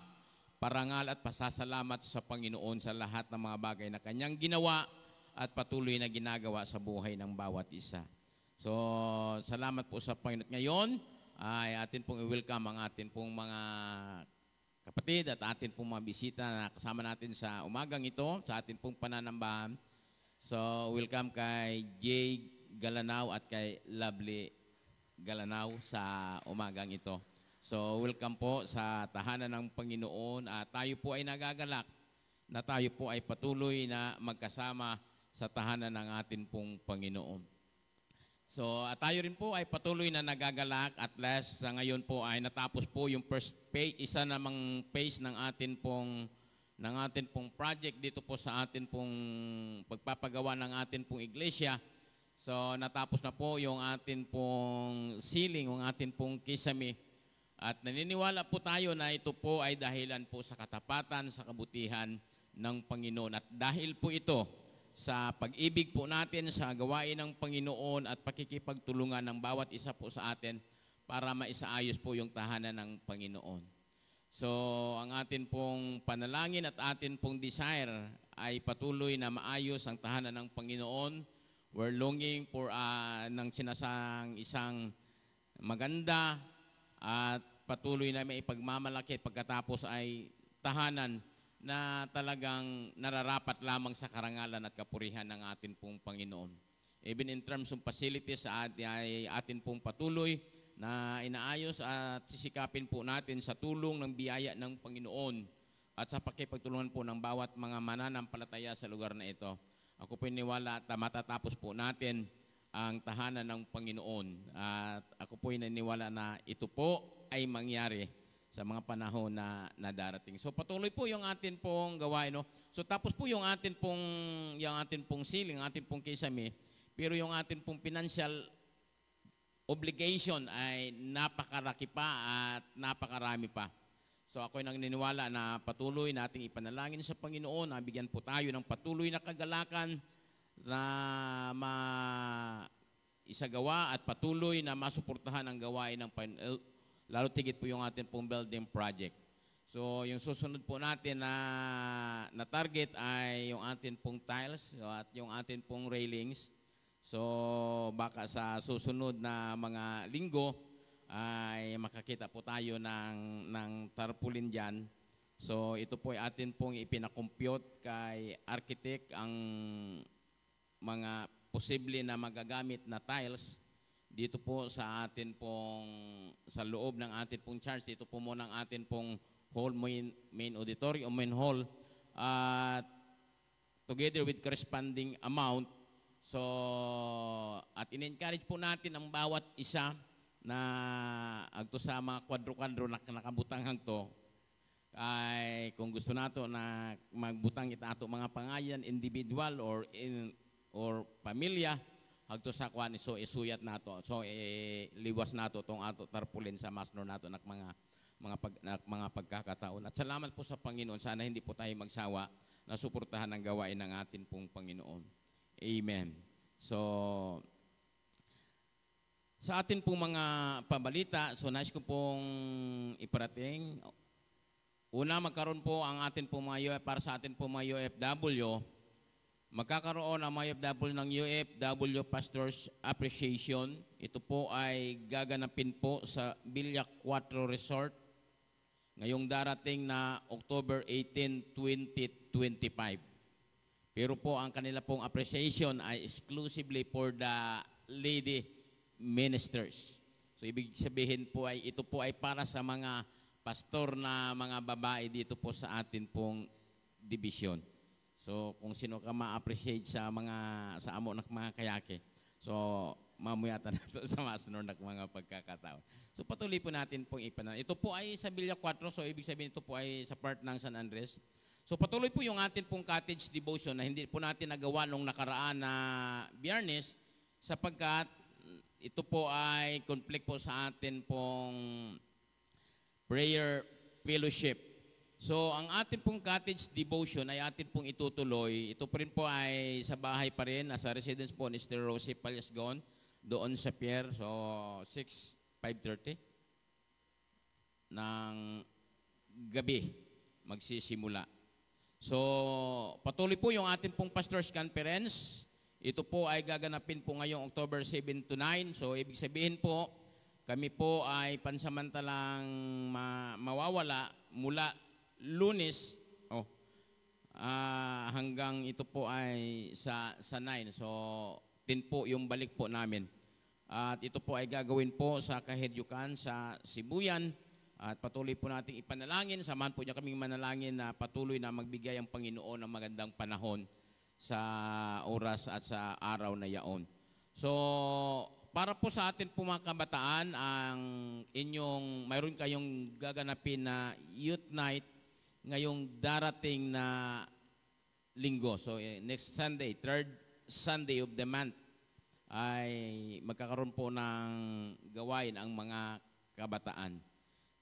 parangal at pasasalamat sa Panginoon sa lahat ng mga bagay na kanyang ginawa at patuloy na ginagawa sa buhay ng bawat isa. So, salamat po sa Panginoon. Ngayon, ay atin pong i-welcome ang atin pong mga kapatid at atin pong mga bisita na kasama natin sa umagang ito, sa atin pong pananambahan. So, welcome kay Jay Galanao at kay Lovely Galanao sa umagang ito. So, welcome po sa tahanan ng Panginoon. Tayo po ay nagagalak na tayo po ay patuloy na magkasama sa tahanan ng atin pong Panginoon. So, tayo rin po ay patuloy na nagagalak at last sa ngayon po ay natapos po yung first phase, isa namang phase ng atin pong project dito po sa atin pong pagpapagawa ng atin pong iglesia. So, natapos na po yung atin pong ceiling, yung atin pong kisame. At naniniwala po tayo na ito po ay dahilan po sa katapatan, sa kabutihan ng Panginoon. At dahil po ito sa pag-ibig po natin sa gawain ng Panginoon at pakikipagtulungan ng bawat isa po sa atin para maisaayos po yung tahanan ng Panginoon. So, ang atin pong panalangin at atin pong desire ay patuloy na maayos ang tahanan ng Panginoon. We're longing for ng sinasang isang maganda at patuloy na may ipagmamalaki pagkatapos ay tahanan na talagang nararapat lamang sa karangalan at kapurihan ng atin pong Panginoon. Even in terms of facilities, ay atin pong patuloy na inaayos at sisikapin po natin sa tulong ng biyaya ng Panginoon at sa pakipagtulungan po ng bawat mga mananampalataya sa lugar na ito. Ako po niwala at matatapos po natin ang tahanan ng Panginoon. At ako po naniniwala na ito po ay mangyari sa mga panahon na darating. So patuloy po yung atin pong gawain, no? So tapos po yung atin pong ceiling, atin pong kisame, pero yung atin pong financial obligation ay napakaraki pa at napakarami pa. So ako'y naniniwala na patuloy nating ipanalangin sa Panginoon, nabigyan po tayo ng patuloy na kagalakan na isagawa at patuloy na masuportahan ang gawain ng Panginoon. Lalo tigit po yung ating pong building project. So, yung susunod po natin na target ay yung ating pong tiles at yung ating pong railings. So, baka sa susunod na mga linggo ay makakita po tayo ng tarpaulin dyan. So, ito po ay atin pong ipinakompute kay architect ang mga posible na magagamit na tiles dito po sa atin pong, sa loob ng atin pong church. Dito po muna ang atin pong hall, main auditorium, main hall, at together with corresponding amount. So, at in-encourage po natin ang bawat isa na agto sa mga kwadro-kwadro na nakabutanghang to, Ay kung gusto nato na magbutang ita ato mga pangayan individual or pamilya hagto sa kwan so isuyat nato. So liwas nato tong ato tarpulin sa masnor nato nak mga pagkakataon. At salamat po sa Panginoon. Sana hindi po tayo magsawa na suportahan ang gawain ng atin pong Panginoon. Amen. So sa atin pong mga pabalita, so nais ko pong iparating. Una, magkaroon po ang atin pong mga para sa atin pong mga UFW. Magkakaroon ang mga UFW ng UFW Pastors Appreciation. Ito po ay gaganapin po sa Villa 4 Resort ngayong darating na October 18, 2025. Pero po ang kanila pong appreciation ay exclusively for the lady ministers. So ibig sabihin po ay ito po ay para sa mga pastor na mga babae dito po sa atin pong division. So kung sino ka ma-appreciate sa amo ng mga kayake. So mamuyatan nato sa masnor ng mga pagkakataon. So patuloy po natin pong ipanan. Ito po ay sa Villa 4, so ibig sabihin ito po ay sa part ng San Andres. So patuloy po yung atin pong cottage devotion na hindi po natin nagawa nung nakaraan na Biyernes sapagkat ito po ay conflict po sa atin pong prayer fellowship. So ang atin pong cottage devotion ay atin pong itutuloy. Ito po rin po ay sa bahay pa rin, nasa residence po ni Sister Rosie Palyasgon, doon sa Pierre. So 5:30 ng gabi magsisimula. So patuloy po yung atin pong Pastors Conference. Ito po ay gaganapin po ngayong October 7 to 9. So ibig sabihin po, kami po ay pansamantalang mawawala mula Lunes hanggang ito po ay sa 9. So 10 po yung balik po namin. At ito po ay gagawin po sa Kahedyukan sa Sibuyan. At patuloy po nating ipanalangin. Samahan po niya kaming manalangin na patuloy na magbigay ang Panginoon ng magandang panahon sa oras at sa araw na yaon. So, para po sa atin po mga kabataan, mayroon kayong gaganapin na youth night ngayong darating na linggo. So, next Sunday, third Sunday of the month, ay magkakaroon po ng gawain ang mga kabataan.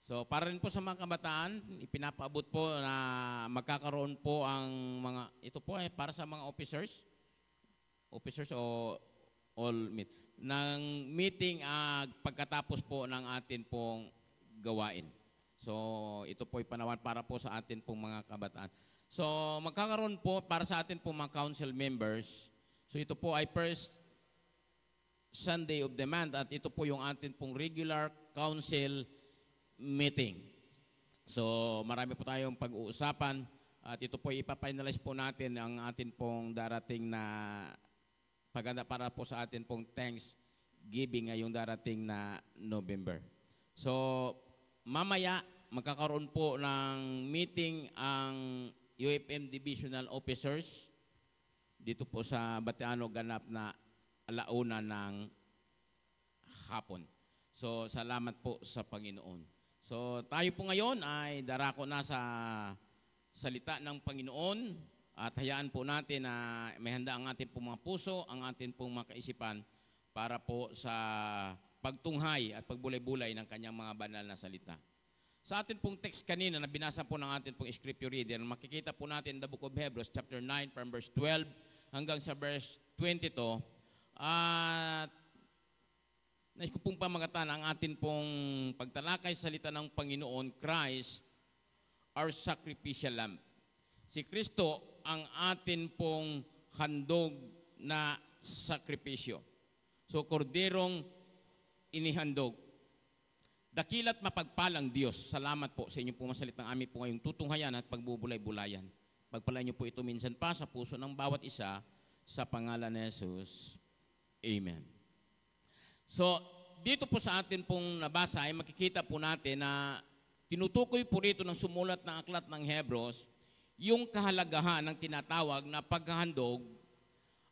So, para rin po sa mga kabataan, ipinapaabot po na magkakaroon po ang ito po ay para sa mga officers o all ng meeting pagkatapos po ng atin pong gawain. So, ito po ay panawan para po sa atin pong mga kabataan. So, magkakaroon po para sa atin pong mga council members. So, ito po ay first Sunday of the month at ito po yung atin pong regular council meeting. So, marami po tayong pag-uusapan at ito po ipafinalize po natin ang atin pong darating na paganda para po sa atin pong Thanksgiving ngayong darating na November. So, mamaya magkakaroon po ng meeting ang UFM Divisional Officers dito po sa Batiano ganap na alauna ng hapon. So, salamat po sa Panginoon. So, tayo po ngayon ay darako na sa salita ng Panginoon at hayaan po natin na may handa ang ating pong mga puso, ang ating pong mga kaisipan para po sa pagtunghay at pagbulay-bulay ng kanyang mga banal na salita. Sa ating pong text kanina na binasa po ng ating pong scripture reader, makikita po natin the book of Hebrews chapter 9 from verse 12 hanggang sa verse 22. At nais ko pong pamagatan ang atin pong pagtalakay sa salita ng Panginoon, Christ, our sacrificial lamb. Si Kristo ang atin pong handog na sakripisyo. So, korderong inihandog. Dakila't mapagpalang Diyos, salamat po sa inyong pumasalitang amin po ngayong tutunghayan at pagbubulay-bulayan. Pagpalain niyo po ito minsan pa sa puso ng bawat isa sa pangalan ni Jesus. Amen. So, dito po sa atin pong nabasa ay makikita po natin na tinutukoy po rito ng sumulat ng aklat ng Hebrews yung kahalagahan ng tinatawag na paghahandog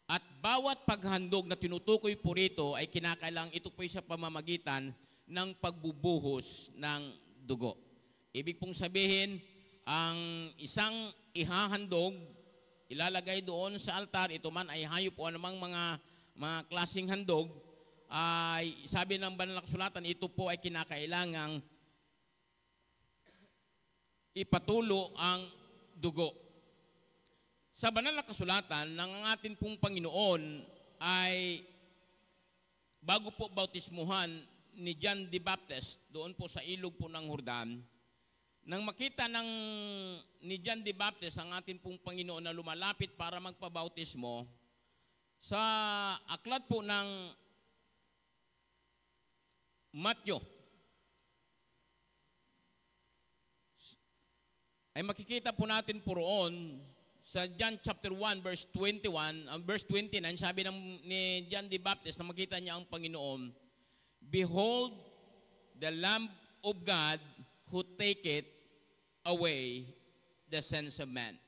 at bawat paghandog na tinutukoy po rito ay kinakailangan ito po sa pamamagitan ng pagbubuhos ng dugo. Ibig pong sabihin, ang isang ihahandog, ilalagay doon sa altar, ito man ay hayop o anumang mga klaseng handog, ay sabi ng banal na kasulatan, ito po ay kinakailangang ipatulo ang dugo. Sa banal na kasulatan ng ating pong Panginoon ay bago po bautismuhan ni John the Baptist doon po sa ilog po ng Jordan, nang makita ni John the Baptist ang ating pong Panginoon na lumalapit para magpabautismo, sa aklat po ng Matthew, ay makikita po natin po roon sa John chapter 1 verse 21, verse 29, sabi ni John the Baptist na makita niya ang Panginoon, "Behold the Lamb of God who taketh away the sins of man."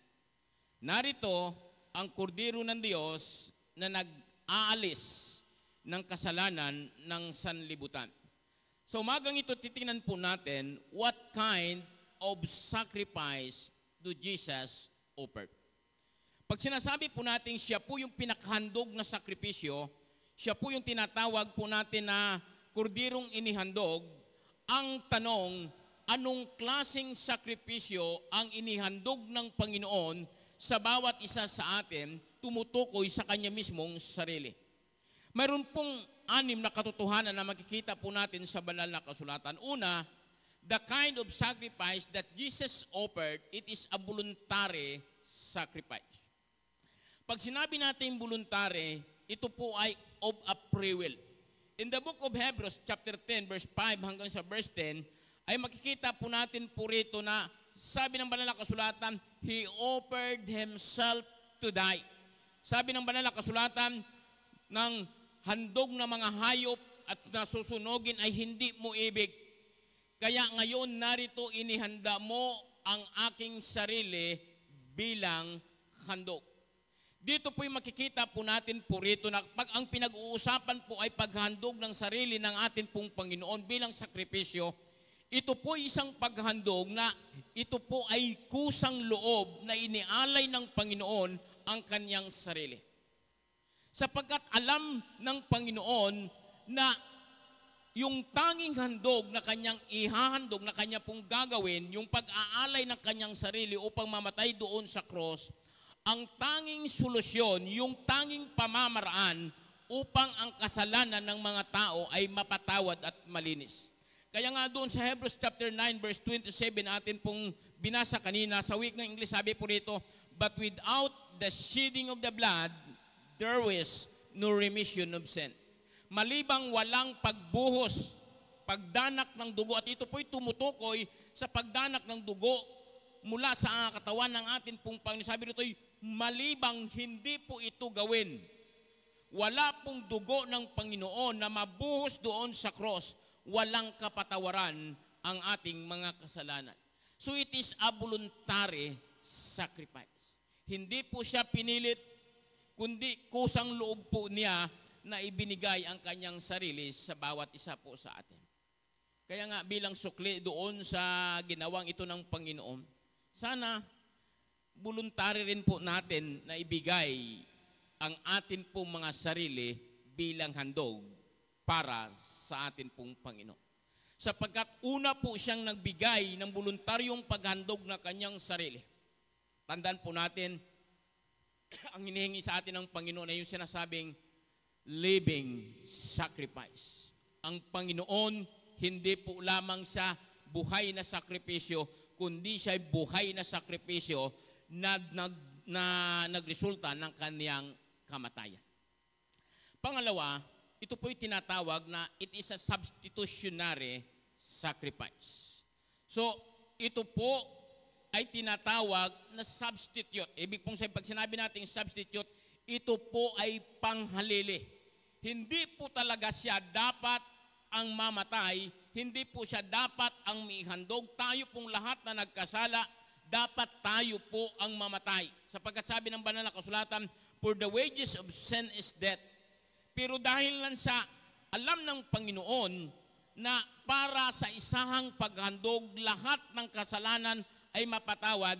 Narito ang kordero ng Diyos na nag-aalis ng kasalanan ng sanlibutan. So umagang ito titingnan po natin what kind of sacrifice do Jesus offer. Pag sinasabi po natin siya po yung pinakahandog na sakripisyo, siya po yung tinatawag po natin na korderong inihandog, ang tanong, anong klaseng sakripisyo ang inihandog ng Panginoon sa bawat isa sa atin, tumutukoy sa Kanya mismong sarili. Mayroon pong 6 na katotohanan na makikita po natin sa banal na kasulatan. Una, the kind of sacrifice that Jesus offered, it is a voluntary sacrifice. Pag sinabi natin voluntary, ito po ay of a free will. In the book of Hebrews, chapter 10, verse 5 hanggang sa verse 10, ay makikita po natin po rito na sabi ng banal na kasulatan, He offered Himself to die. Sabi ng banal na kasulatan, ng handog na mga hayop at nasusunogin ay hindi mo ibig. Kaya ngayon narito inihanda mo ang aking sarili bilang handog. Dito po'y makikita po natin po rito na pag ang pinag-uusapan po ay paghandog ng sarili ng ating pong Panginoon bilang sakripisyo, ito po isang paghandog na ito po ay kusang loob na inialay ng Panginoon ang kanyang sarili. Sapagkat alam ng Panginoon na yung tanging handog na kanyang ihahandog, na kanya pong gagawin, yung pag-aalay ng kanyang sarili upang mamatay doon sa cross, ang tanging solusyon, yung tanging pamamaraan upang ang kasalanan ng mga tao ay mapatawad at malinis. Kaya nga doon sa Hebrews chapter 9 verse 27 atin pong binasa kanina, sa wikang English sabi po rito, "But without the shedding of the blood, there is no remission of sin." Malibang walang pagbuhos, pagdanak ng dugo, at ito po'y tumutukoy sa pagdanak ng dugo mula sa katawan ng atin pong Panginoon. Sabi rito'y malibang hindi po ito gawin. Wala pong dugo ng Panginoon na mabuhos doon sa cross, walang kapatawaran ang ating mga kasalanan. So it is a voluntary sacrifice. Hindi po siya pinilit, kundi kusang loob po niya na ibinigay ang kanyang sarili sa bawat isa po sa atin. Kaya nga bilang sukli doon sa ginawang ito ng Panginoon, sana voluntary rin po natin na ibigay ang atin pong mga sarili bilang handog para sa atin pong Panginoon. Sapagkat una po siyang nagbigay ng voluntaryong paghandog na kanyang sarili. Tandaan po natin, ang hinihingi sa atin ng Panginoon ay yung sinasabing living sacrifice. Ang Panginoon, hindi po lamang sa buhay na sakripisyo, kundi siya buhay na sakripisyo na nagresulta ng kaniyang kamatayan. Pangalawa, ito po'y tinatawag na it is a substitutionary sacrifice. So, ito po ay tinatawag na substitute. Ibig pong sabihin, pag sinabi natin substitute, ito po ay panghalili. Hindi po talaga siya dapat ang mamatay, hindi po siya dapat ang maihandog. Tayo pong lahat na nagkasala, dapat tayo po ang mamatay. Sapagkat sabi ng banal na kasulatan, "For the wages of sin is death." Pero dahil lang sa alam ng Panginoon na para sa isahang paghandog, lahat ng kasalanan ay mapatawad,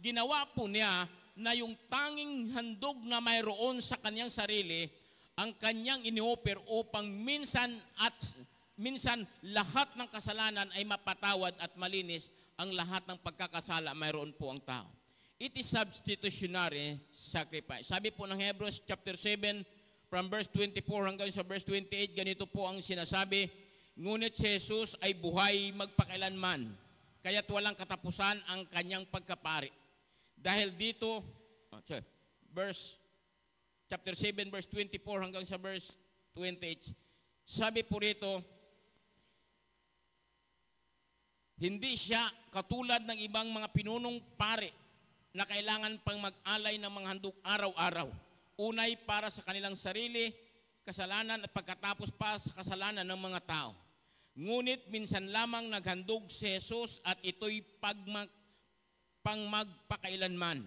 ginawa po niya na yung tanging handog na mayroon sa kanyang sarili, ang kanyang inioffer upang minsan lahat ng kasalanan ay mapatawad at malinis, ang lahat ng pagkakasala mayroon po ang tao. It is substitutionary sacrifice. Sabi po ng Hebrews chapter 7 from verse 24 hanggang sa verse 28, ganito po ang sinasabi, ngunit si Jesus ay buhay magpakailanman, kaya't walang katapusan ang kanyang pagkapari. Dahil dito, chapter 7 verse 24 hanggang sa verse 28, sabi po rito, hindi siya katulad ng ibang mga pinunong pari na kailangan pang mag-alay ng mga handog araw-araw. Unay para sa kanilang sarili, kasalanan at pagkatapos pa sa kasalanan ng mga tao. Ngunit minsan lamang naghandog si Jesus at ito'y pang magpakailanman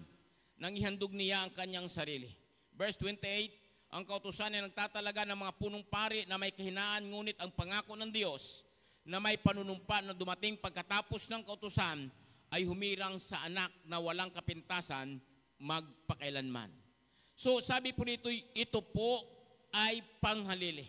nang ihandog niya ang kanyang sarili. Verse 28, ang kautusan ay nagtatalaga ng mga punong pari na may kahinaan, ngunit ang pangako ng Diyos na may panunumpa na dumating pagkatapos ng kautusan ay humirang sa anak na walang kapintasan magpakailanman. So sabi po dito, ito po ay panghalili.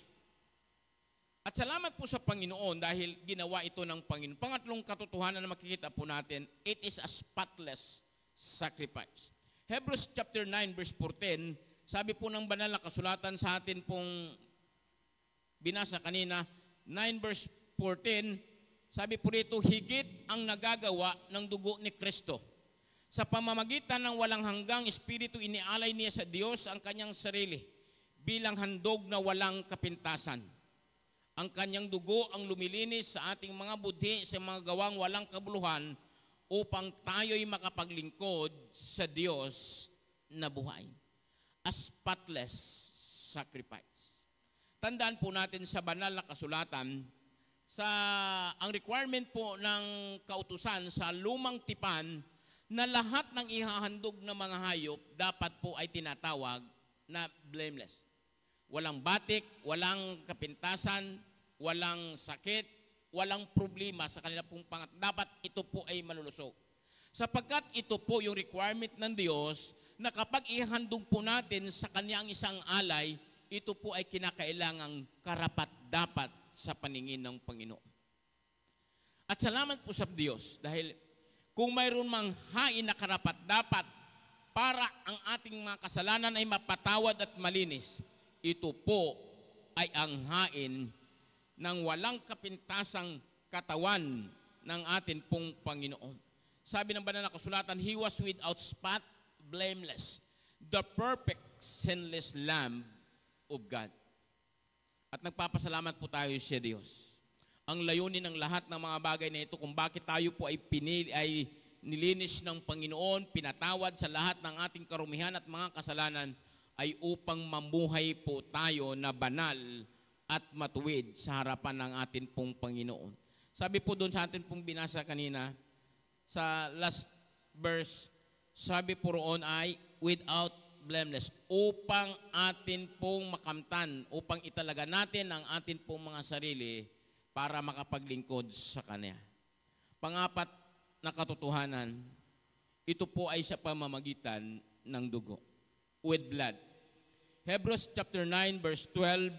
At salamat po sa Panginoon dahil ginawa ito ng Panginoon. Pangatlong katotohanan na makikita po natin, it is a spotless sacrifice. Hebrews chapter 9 verse 14, sabi po ng banal na kasulatan sa atin pong binasa kanina, 9 verse 14, sabi po rito, higit ang nagagawa ng dugo ni Kristo. Sa pamamagitan ng walang hanggang espiritu, inialay niya sa Diyos ang kanyang sarili bilang handog na walang kapintasan. Ang kanyang dugo ang lumilinis sa ating mga budhi sa mga gawang walang kabuluhan upang tayo'y makapaglingkod sa Diyos na buhay. A spotless sacrifice. Tandaan po natin sa banal na kasulatan, ang requirement po ng kautusan sa lumang tipan na lahat ng ihahandog ng mga hayop dapat po ay tinatawag na blameless. Walang batik, walang kapintasan, walang sakit, walang problema sa kanila pong dapat ito po ay malulusog. Sapagkat ito po yung requirement ng Diyos na kapag ihandog po natin sa kanyang isang alay, ito po ay kinakailangang karapat-dapat sa paningin ng Panginoon. At salamat po sa Diyos dahil kung mayroon mang hain na karapat-dapat para ang ating mga kasalanan ay mapatawad at malinis, ito po ay ang hain ng walang kapintasang katawan ng atin pong Panginoon. Sabi ng banal na kasulatan, He was without spot, blameless, the perfect, sinless Lamb of God. At nagpapasalamat po tayo sa Diyos. Ang layunin ng lahat ng mga bagay na ito kung bakit tayo po ay nilinis ng Panginoon, pinatawad sa lahat ng ating karumihan at mga kasalanan ay upang mamuhay po tayo na banal at matuwid sa harapan ng ating pong Panginoon. Sabi po doon sa ating pong binasa kanina, sa last verse, sabi po roon ay without blameless, upang atin pong makamtan, upang italaga natin ang atin pong mga sarili para makapaglingkod sa Kanya. Pangapat na katotohanan, ito po ay sa pamamagitan ng dugo, with blood. Hebrews chapter 9 verse 12,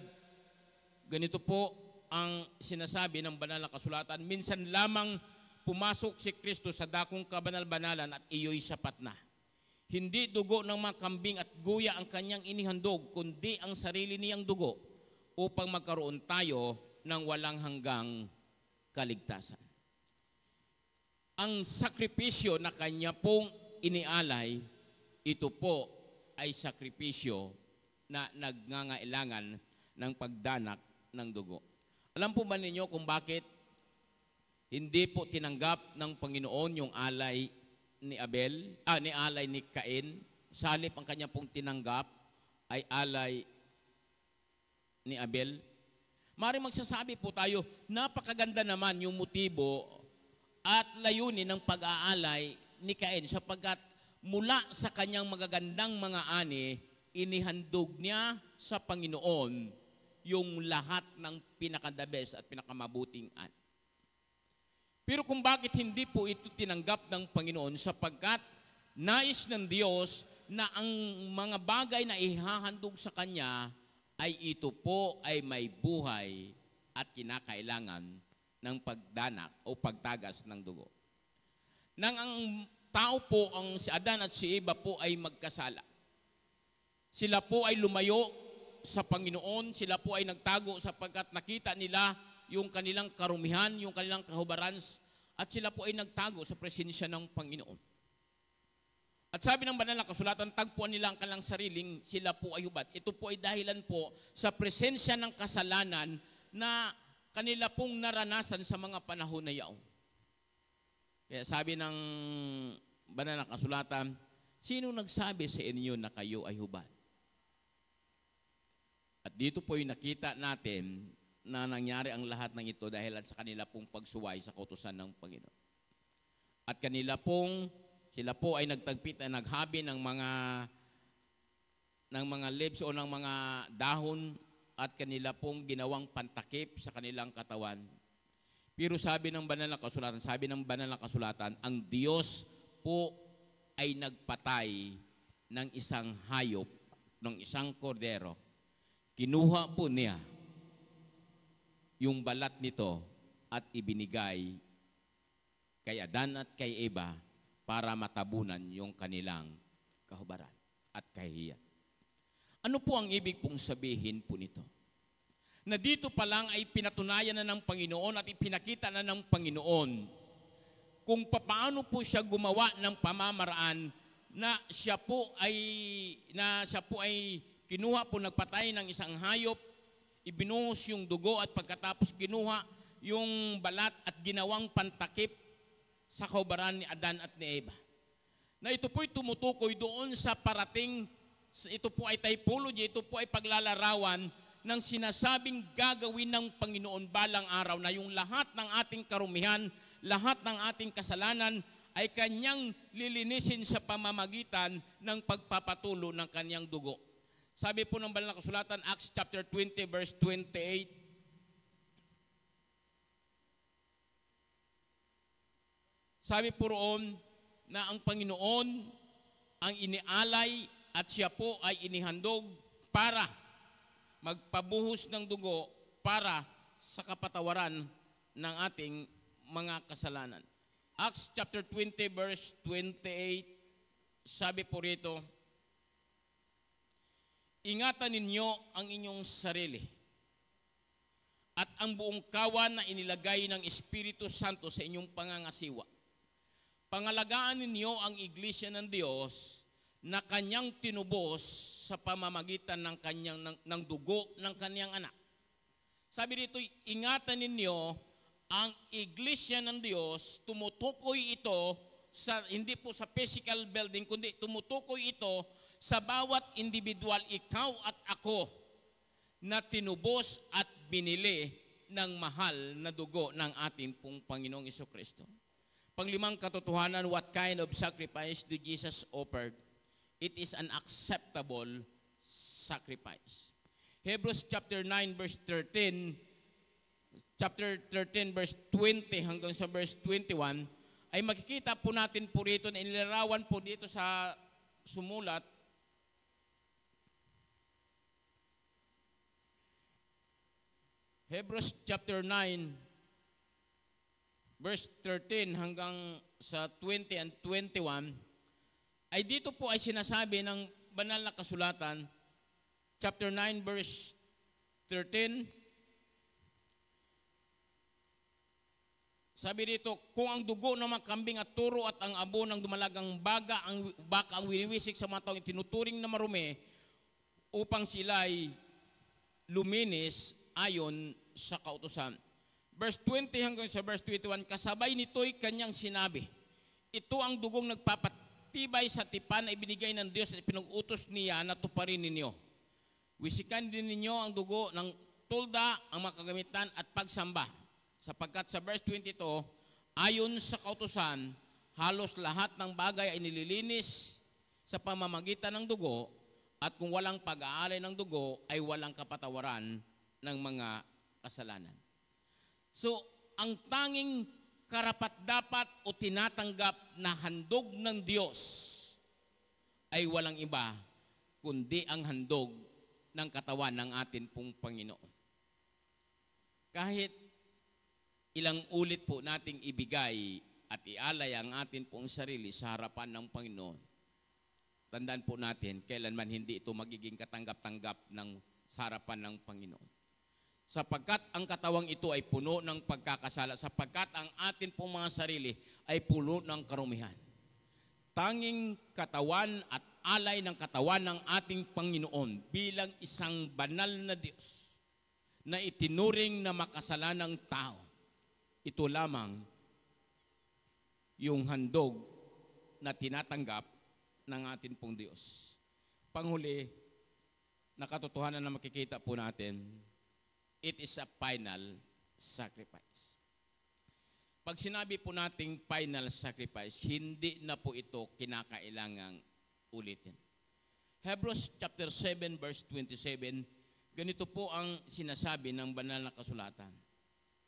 ganito po ang sinasabi ng banal na kasulatan, minsan lamang pumasok si Kristo sa dakong kabanal-banalan at iyo'y sapat na. Hindi dugo ng mga kambing at guya ang kanyang inihandog, kundi ang sarili niyang dugo upang magkaroon tayo ng walang hanggang kaligtasan. Ang sakripisyo na kanya pong inialay, ito po ay sakripisyo na nagngangailangan ng pagdanak ng dugo. Alam po ba ninyo kung bakit hindi po tinanggap ng Panginoon yung alay ni alay ni Cain? Sa halip ang kanya pong tinanggap ay alay ni Abel. Maaaring magsasabi po tayo, napakaganda naman yung motibo at layunin ng pag-aalay ni Cain sapagkat mula sa kanyang magagandang mga ani, inihandog niya sa Panginoon yung lahat ng pinakadabes at pinakamabuting ani. Pero kung bakit hindi po ito tinanggap ng Panginoon, sapagkat nais ng Diyos na ang mga bagay na ihahandog sa Kanya ay ito po ay may buhay at kinakailangan ng pagdanak o pagtagas ng dugo. Nang ang tao po, ang si Adan at si Eva po ay magkasala. Sila po ay lumayo sa Panginoon, sila po ay nagtago sapagkat nakita nila yung kanilang karumihan, yung kanilang kahubaran, at sila po ay nagtago sa presensya ng Panginoon. At sabi ng banal na kasulatan, tagpuan nila ang kanilang sariling, sila po ay hubad. Ito po ay dahilan po sa presensya ng kasalanan na kanila pong naranasan sa mga panahon na yaon. Kaya sabi ng banal na kasulatan, sino nagsabi sa inyo na kayo ay hubad? At dito po yung nakita natin na nangyari ang lahat ng ito dahil sa kanila pong pagsuway sa kautusan ng Panginoon. At sila po ay nagtagpit na naghabi ng mga leaves o ng mga dahon at kanila pong ginawang pantakip sa kanilang katawan. Pero sabi ng banal na kasulatan, ang Diyos po ay nagpatay ng isang hayop, ng isang kordero. Kinuha po niya yung balat nito at ibinigay kay Adan at kay Eva para matabunan yung kanilang kahubaran at kahihiyan. Ano po ang ibig pong sabihin po nito? Na dito pa lang ay pinatunayan na ng Panginoon at ipinakita na ng Panginoon kung paano po siya gumawa ng pamamaraan na siya po ay kinuha po, nagpatay ng isang hayop, ibinuhos yung dugo at pagkatapos kinuha yung balat at ginawang pantakip sa kaubaran ni Adan at ni Eva. Na ito po'y tumutukoy doon sa parating, ito po ay typology, ito po ay paglalarawan ng sinasabing gagawin ng Panginoon balang araw na yung lahat ng ating karumihan, lahat ng ating kasalanan ay kanyang lilinisin sa pamamagitan ng pagpapatulo ng kanyang dugo. Sabi po ng banal na kasulatan, Acts chapter 20 verse 28, sabi po roon na ang Panginoon ang inialay at siya po ay inihandog para magpabuhos ng dugo para sa kapatawaran ng ating mga kasalanan. Acts chapter 20 verse 28, sabi po rito, ingatan ninyo ang inyong sarili at ang buong kawan na inilagay ng Espiritu Santo sa inyong pangangasiwa. Pangalagaan ninyo ang iglesia ng Diyos na kanyang tinubos sa pamamagitan ng dugo ng kanyang anak. Sabi dito, ingatan ninyo ang iglesia ng Diyos, tumutukoy ito hindi po sa physical building, kundi tumutukoy ito sa bawat individual, ikaw at ako, na tinubos at binili ng mahal na dugo ng ating pong Panginoong Jesucristo. Panglimang katotohanan, what kind of sacrifice did Jesus offer? It is an acceptable sacrifice. Hebrews chapter 9 verse 13, chapter 13 verse 20 hanggang sa verse 21, ay makikita po natin po rito na inilarawan po dito sa sumulat. Hebrews chapter 9 verse 13 hanggang sa 20 and 21, ay dito po ay sinasabi ng banal na kasulatan, chapter 9 verse 13, sabi dito, kung ang dugo ng mga kambing at turo at ang abo ng dumalagang baka ang winiwisik sa mga taong tinuturing na marumi upang sila ay luminis ayon sa kautusan. Verse 20 hanggang sa verse 21, kasabay nito'y kanyang sinabi, ito ang dugong nagpapatibay sa tipan na ibinigay ng Diyos at pinag-utos niya na tuparin ninyo. Wisikan din ninyo ang dugo ng tulda, ang mga kagamitan at pagsamba. Sapagkat sa verse 22, ayon sa kautusan, halos lahat ng bagay ay nililinis sa pamamagitan ng dugo, at kung walang pag-aalay ng dugo, ay walang kapatawaran ng mga kasalanan. So, ang tanging karapat-dapat o tinatanggap na handog ng Diyos ay walang iba kundi ang handog ng katawan ng atin pong Panginoon. Kahit ilang ulit po nating ibigay at ialay ang atin pong sarili sa harapan ng Panginoon, tandaan po natin, kailanman hindi ito magiging katanggap-tanggap sa harapan ng Panginoon. Sapagkat ang katawang ito ay puno ng pagkakasala, sapagkat ang atin pong mga sarili ay puno ng karumihan. Tanging katawan at alay ng katawan ng ating Panginoon bilang isang banal na Diyos na itinuring na makasalanang tao, ito lamang yung handog na tinatanggap ng atin pong Diyos. Panghuli, na katotohanan na makikita po natin, it is a final sacrifice. Pag sinabi po nating final sacrifice, hindi na po ito kinakailangang ulitin. Hebrews chapter 7 verse 27, ganito po ang sinasabi ng banal na kasulatan.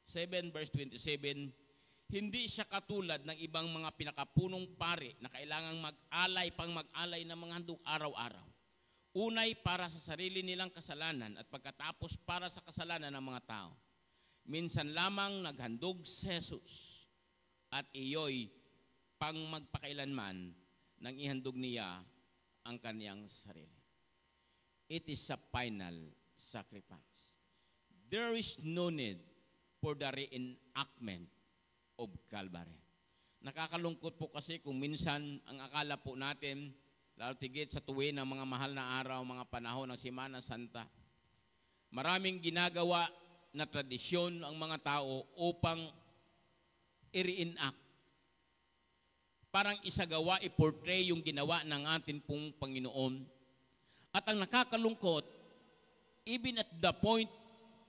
7 verse 27, hindi siya katulad ng ibang mga pinakapunong pari na kailangang mag-alay ng mga handog araw-araw. Unay para sa sarili nilang kasalanan at pagkatapos para sa kasalanan ng mga tao. Minsan lamang naghandog si Jesus at iyo'y pang magpakailanman nang ihandog niya ang kaniyang sarili. It is a final sacrifice. There is no need for the reenactment of Calvary. Nakakalungkot po kasi kung minsan ang akala po natin, lalo tigit sa tuwin ng mga mahal na araw, mga panahon ng Semana Santa, maraming ginagawa na tradisyon ang mga tao upang i-reenact. Parang isagawa, i-portray yung ginawa ng atin pong Panginoon. At ang nakakalungkot, even at the point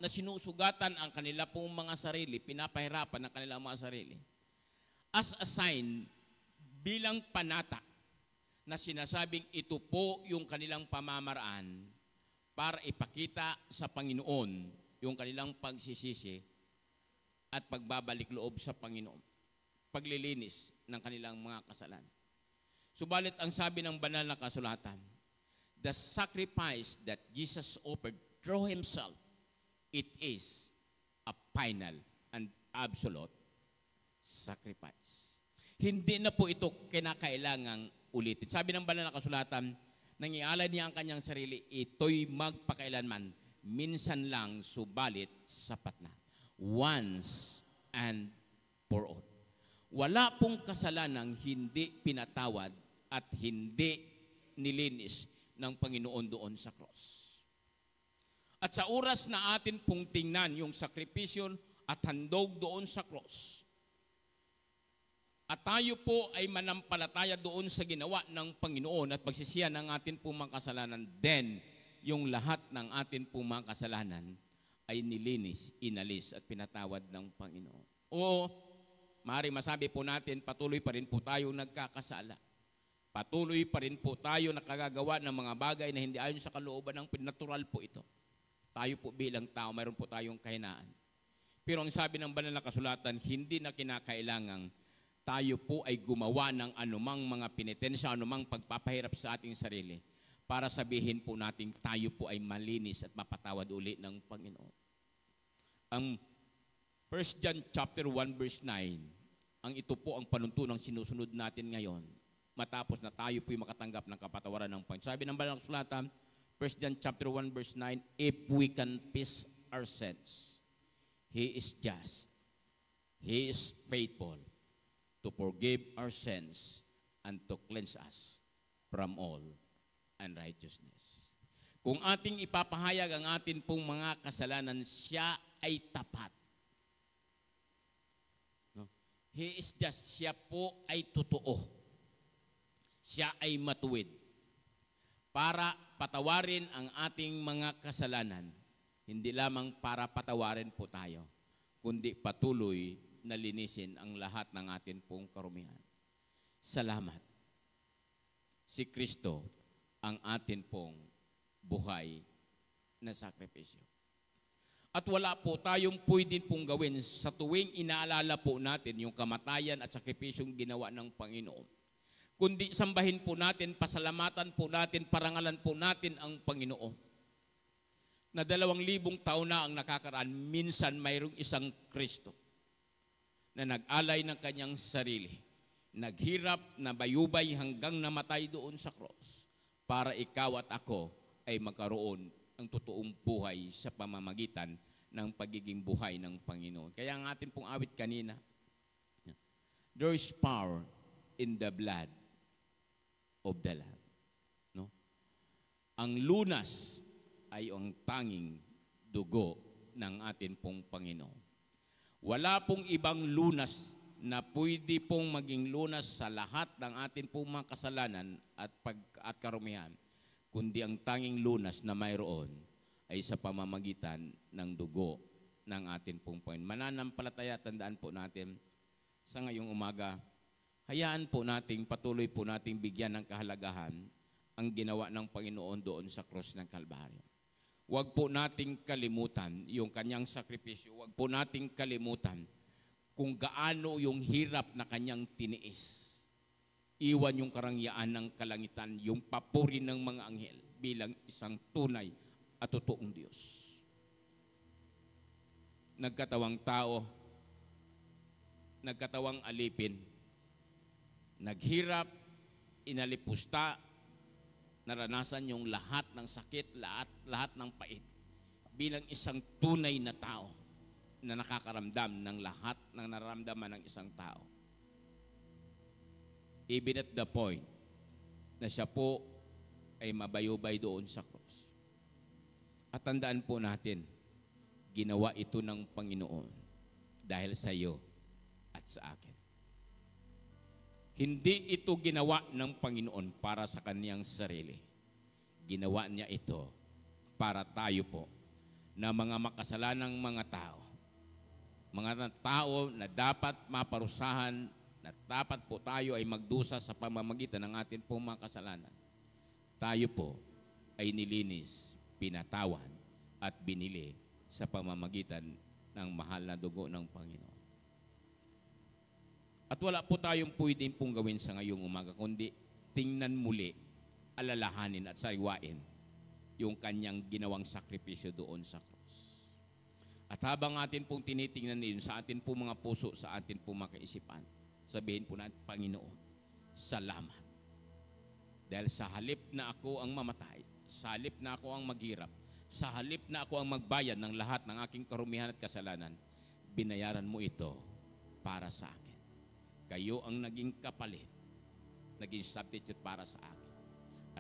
na sinusugatan ang kanila pong mga sarili, pinapahirapan ang kanilang mga sarili, as a sign, bilang panata, na sinasabing ito po yung kanilang pamamaraan para ipakita sa Panginoon yung kanilang pagsisisi at pagbabalik loob sa Panginoon, paglilinis ng kanilang mga kasalanan. Subalit ang sabi ng banal na kasulatan, the sacrifice that Jesus offered through Himself, it is a final and absolute sacrifice. Hindi na po ito kinakailangang ulitin. Sabi ng banal na kasulatan, nang ialay niya ang kanyang sarili, ito'y magpakailanman, minsan lang, subalit sapat na. Once and for all. Wala pong kasalanang hindi pinatawad at hindi nilinis ng Panginoon doon sa cross. At sa oras na atin pong tingnan yung sakripisyon at handog doon sa cross, at tayo po ay manampalataya doon sa ginawa ng Panginoon at pagsisiya ng atin pong mga kasalanan, then yung lahat ng atin pong mga kasalanan ay nilinis, inalis at pinatawad ng Panginoon. O, maaari masabi po natin, patuloy pa rin po tayo nagkakasala. Patuloy pa rin po tayo nakagagawa ng mga bagay na hindi ayon sa kalooban ng natural po ito. Tayo po bilang tao, mayroon po tayong kahinaan. Pero ang sabi ng banal na kasulatan, hindi na kinakailangang tayo po ay gumawa ng anumang mga penitensya, anumang pagpapahirap sa ating sarili para sabihin po natin tayo po ay malinis at mapatawad uli ng Panginoon. Ang 1 John chapter 1 verse 9, ang ito po ang panuntunang sinusunod natin ngayon matapos na tayo po ay makatanggap ng kapatawaran ng Panginoon. Sabi ng banal na kasulatan, 1 John chapter 1 verse 9, if we confess our sins, He is just, He is faithful to forgive our sins and to cleanse us from all unrighteousness. Kung ating ipapahayag ang atin pong mga kasalanan, siya ay tapat. No? He is just, siya po ay totoo. Siya ay matuwid. Para patawarin ang ating mga kasalanan, hindi lamang para patawarin po tayo, kundi patuloy na linisin ang lahat ng atin pong karumihan. Salamat. Si Kristo ang atin pong buhay na sakripisyo. At wala po tayong pwede pong gawin sa tuwing inaalala po natin yung kamatayan at sakripisyong ginawa ng Panginoon. Kundi sambahin po natin, pasalamatan po natin, parangalan po natin ang Panginoon. Na 2,000 taon na ang nakakaraan, minsan mayroong isang Kristo na nag-alay ng kanyang sarili, naghirap na bayubay hanggang namatay doon sa cross para ikaw at ako ay magkaroon ang totoong buhay sa pamamagitan ng pagiging buhay ng Panginoon. Kaya ang ating pong awit kanina, there is power in the blood of the Lamb. No? Ang lunas ay ang tanging dugo ng ating pong Panginoon. Wala pong ibang lunas na pwede pong maging lunas sa lahat ng ating pong mga kasalanan at karumihan, kundi ang tanging lunas na mayroon ay sa pamamagitan ng dugo ng ating pong Panginoon. Mananampalataya, tandaan po natin sa ngayong umaga, hayaan po nating patuloy po nating bigyan ng kahalagahan ang ginawa ng Panginoon doon sa krus ng Kalbaryo. Huwag po nating kalimutan yung kanyang sakripisyo. Huwag po nating kalimutan kung gaano yung hirap na kanyang tiniis. Iwan yung karangyaan ng kalangitan, yung papuri ng mga anghel bilang isang tunay at totoong Diyos. Nagkatawang tao, nagkatawang alipin, naghirap, inalipusta, naranasan yung lahat ng sakit, lahat ng pait bilang isang tunay na tao na nakakaramdam ng lahat ng nararamdaman ng isang tao. Even at the point na siya po ay mabayubay doon sa cross. At tandaan po natin, ginawa ito ng Panginoon dahil sa iyo at sa akin. Hindi ito ginawa ng Panginoon para sa kaniyang sarili. Ginawa niya ito para tayo po na mga makasalanang mga tao. Mga tao na dapat maparusahan, na dapat po tayo ay magdusa sa pamamagitan ng atin pong mga kasalanan. Tayo po ay nilinis, pinatawan, at binili sa pamamagitan ng mahal na dugo ng Panginoon. At wala po tayong pwedeng pong gawin sa ngayong umaga, kundi tingnan muli, alalahanin at sariwain yung kanyang ginawang sakripisyo doon sa cross. At habang atin pong tinitingnan yun sa atin pong mga puso, sa atin pong mga kaisipan, sabihin po natin, Panginoon, salamat. Dahil sa halip na ako ang mamatay, sa halip na ako ang maghirap, sa halip na ako ang magbayad ng lahat ng aking karumihan at kasalanan, binayaran mo ito para sa akin. Kayo ang naging kapalit, naging substitute para sa akin.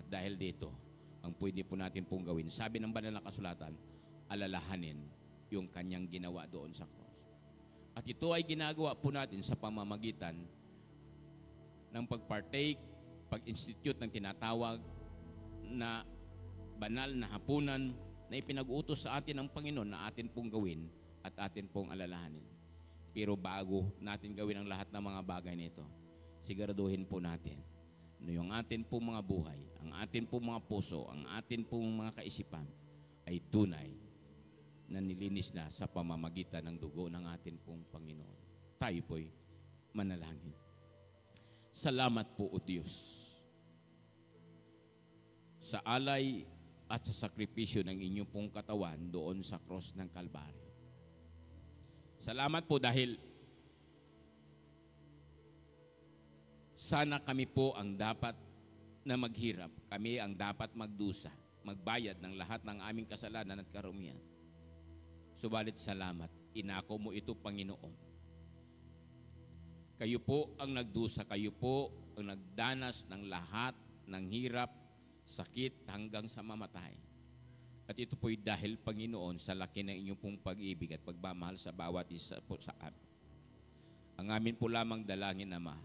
At dahil dito, ang pwede po natin pong gawin, sabi ng banal na kasulatan, alalahanin yung kanyang ginawa doon sa cross. At ito ay ginagawa po natin sa pamamagitan ng pag-partake, pag-institute ng tinatawag na banal na hapunan na ipinag-utos sa atin ng Panginoon na atin pong gawin at atin pong alalahanin. Pero bago natin gawin ang lahat ng mga bagay nito, siguraduhin po natin na yung atin pong mga buhay, ang atin pong mga puso, ang atin pong mga kaisipan ay tunay na nilinis na sa pamamagitan ng dugo ng atin pong Panginoon. Tayo po'y manalangin. Salamat po, O Diyos, sa alay at sa sakripisyo ng inyong pong katawan doon sa cross ng Kalbaryo. Salamat po dahil sana kami po ang dapat na maghirap. Kami ang dapat magdusa, magbayad ng lahat ng aming kasalanan at karumihan. Subalit salamat, inako mo ito, Panginoon. Kayo po ang nagdusa, kayo po ang nagdanas ng lahat ng hirap, sakit hanggang sa mamatay. At ito po'y dahil, Panginoon, sa laki ng inyong pong pag-ibig at pagmamahal sa bawat isa po sa amin. Ang amin po lamang dalangin, Ama,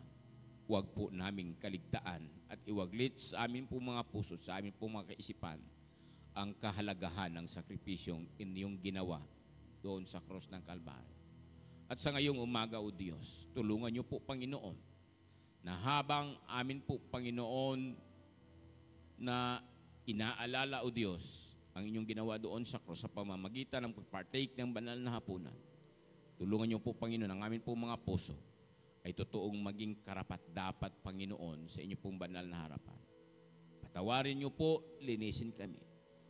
huwag po naming kaligtaan at iwaglit sa amin po mga puso, sa amin po mga kaisipan, ang kahalagahan ng sakripisyong inyong ginawa doon sa cross ng Kalbaryo. At sa ngayong umaga, O Diyos, tulungan niyo po, Panginoon, na habang amin po, Panginoon, na inaalala, O Diyos, ang inyong ginawa doon sa cross sa pamamagitan ng pag-partake ng banal na hapunan. Tulungan niyo po, Panginoon, ang amin pong mga puso ay totoong maging karapat-dapat, Panginoon, sa inyo pong banal na harapan. Patawarin niyo po, linisin kami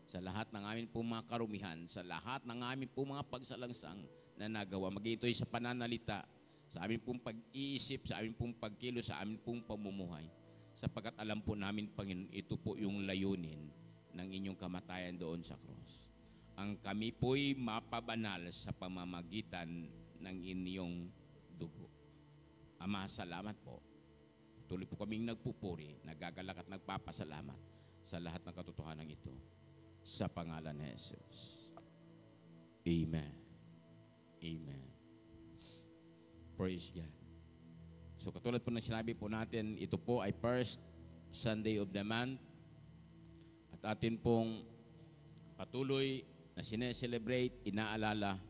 sa lahat ng amin pong mga karumihan, sa lahat ng amin pong mga pagsalangsang na nagawa. Maging ito'y sa pananalita, sa amin pong pag-iisip, sa amin pong pagkilo, sa amin pong pamumuhay. Sapagkat alam po namin, Panginoon, ito po yung layunin ng inyong kamatayan doon sa cross. Ang kami po'y mapabanal sa pamamagitan ng inyong dugo. Ama, salamat po. Tuloy po kaming nagpupuri, nagagalak at nagpapasalamat sa lahat ng katotohanan ito. Sa pangalan ni Jesus. Amen. Amen. Praise God. So katulad po ng sinabi po natin, ito po ay first Sunday of the month. At atin pong patuloy na sineselebrate, inaalala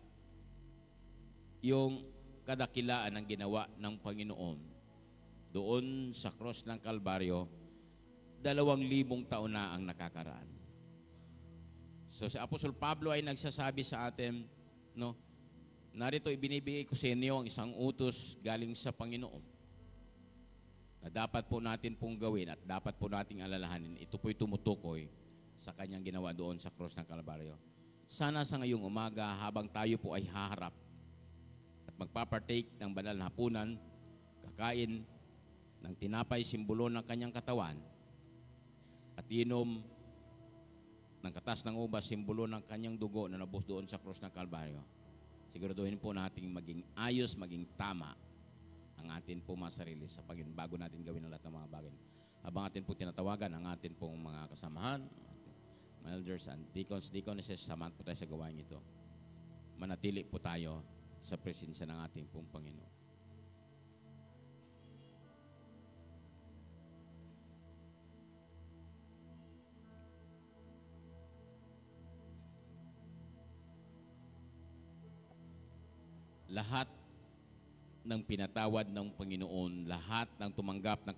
yung kadakilaan ng ginawa ng Panginoon doon sa cross ng Kalbaryo. 2,000 taon na ang nakakaraan. So si Apostol Pablo ay nagsasabi sa atin, no, narito ibinibigay ko sa inyo ang isang utos galing sa Panginoon na dapat po natin pong gawin at dapat po nating alalahanin. Ito po'y tumutukoy sa kanyang ginawa doon sa cross ng Kalbaryo. Sana sa ngayong umaga, habang tayo po ay haharap at magpapartake ng banal na hapunan, kakain ng tinapay, simbolo ng kanyang katawan, at inom ng katas ng ubas, simbolo ng kanyang dugo na nabuhos doon sa cross ng Kalbaryo. Siguraduhin po natin maging ayos, maging tama ang atin po mga sarili sa Panginoon bago natin gawin ang lahat ng mga bagay. Habang atin po tinatawagan ang atin pong mga kasamahan, mga elders and deacons, deaconesses, samahan po tayo sa gawain ito. Manatili po tayo sa presensya ng ating pong Panginoon. Lahat ng pinatawad ng Panginoon, lahat ng tumanggap ng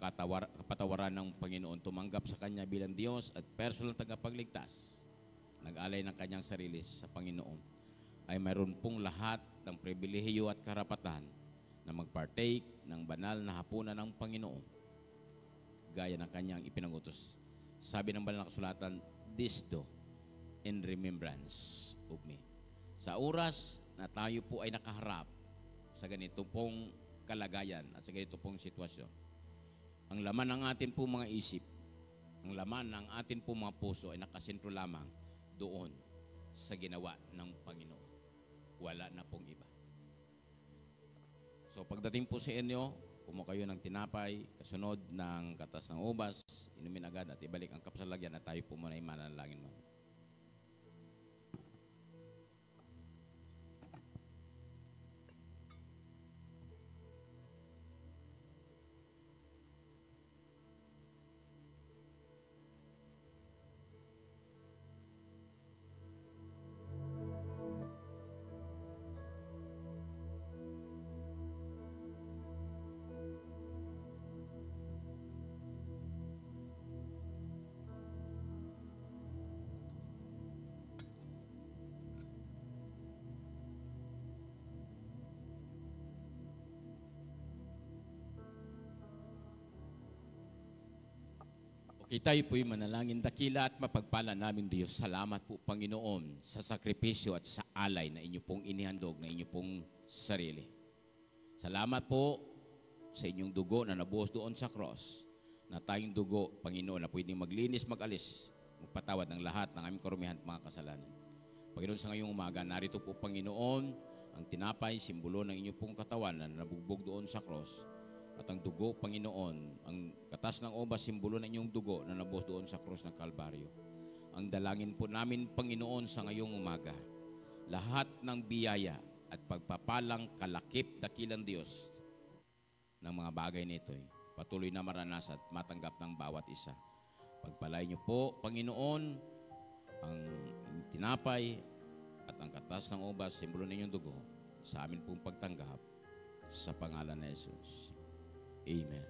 kapatawaran ng Panginoon, tumanggap sa Kanya bilang Diyos at personal tagapagligtas, nag-alay ng Kanyang sarili sa Panginoon, ay mayroon pong lahat ng pribilehiyo at karapatan na mag-partake ng banal na hapunan ng Panginoon, gaya ng Kanyang ipinangutos. Sabi ng banal na kasulatan, "This do in remembrance of me." Sa oras na tayo po ay nakaharap sa ganito pong kalagayan at sa ganito pong sitwasyon, ang laman ng atin po mga isip, ang laman ng atin po mga puso ay nakasentro lamang doon sa ginawa ng Panginoon. Wala na pong iba. So pagdating po sa inyo, kumuha kayo ng tinapay, kasunod ng katas ng ubas, inumin agad at ibalik ang kapsalagyan at tayo po muna ay manalangin mo. Okay, tayo po'y manalangin. Dakila at mapagpala namin Diyos. Salamat po, Panginoon, sa sakripisyo at sa alay na inyo pong inihandog, na inyo pong sarili. Salamat po sa inyong dugo na nabuhos doon sa cross, na tayong dugo, Panginoon, na pwedeng maglinis, mag-alis, magpatawad ng lahat ng aming karumihan at mga kasalanan. Panginoon, sa ngayong umaga, narito po, Panginoon, ang tinapay, simbolo ng inyo pong katawan na nabugbog doon sa cross. At ang dugo, Panginoon, ang katas ng ubas, simbolo ng inyong dugo na nabuhos doon sa krus ng Kalbaryo. Ang dalangin po namin, Panginoon, sa ngayong umaga, lahat ng biyaya at pagpapalang kalakip dakilang Diyos ng mga bagay nito'y patuloy na maranas at matanggap ng bawat isa. Pagpalay niyo po, Panginoon, ang tinapay at ang katas ng ubas, simbolo ng inyong dugo, sa amin pong pagtanggap sa pangalan ni Jesus. Amen.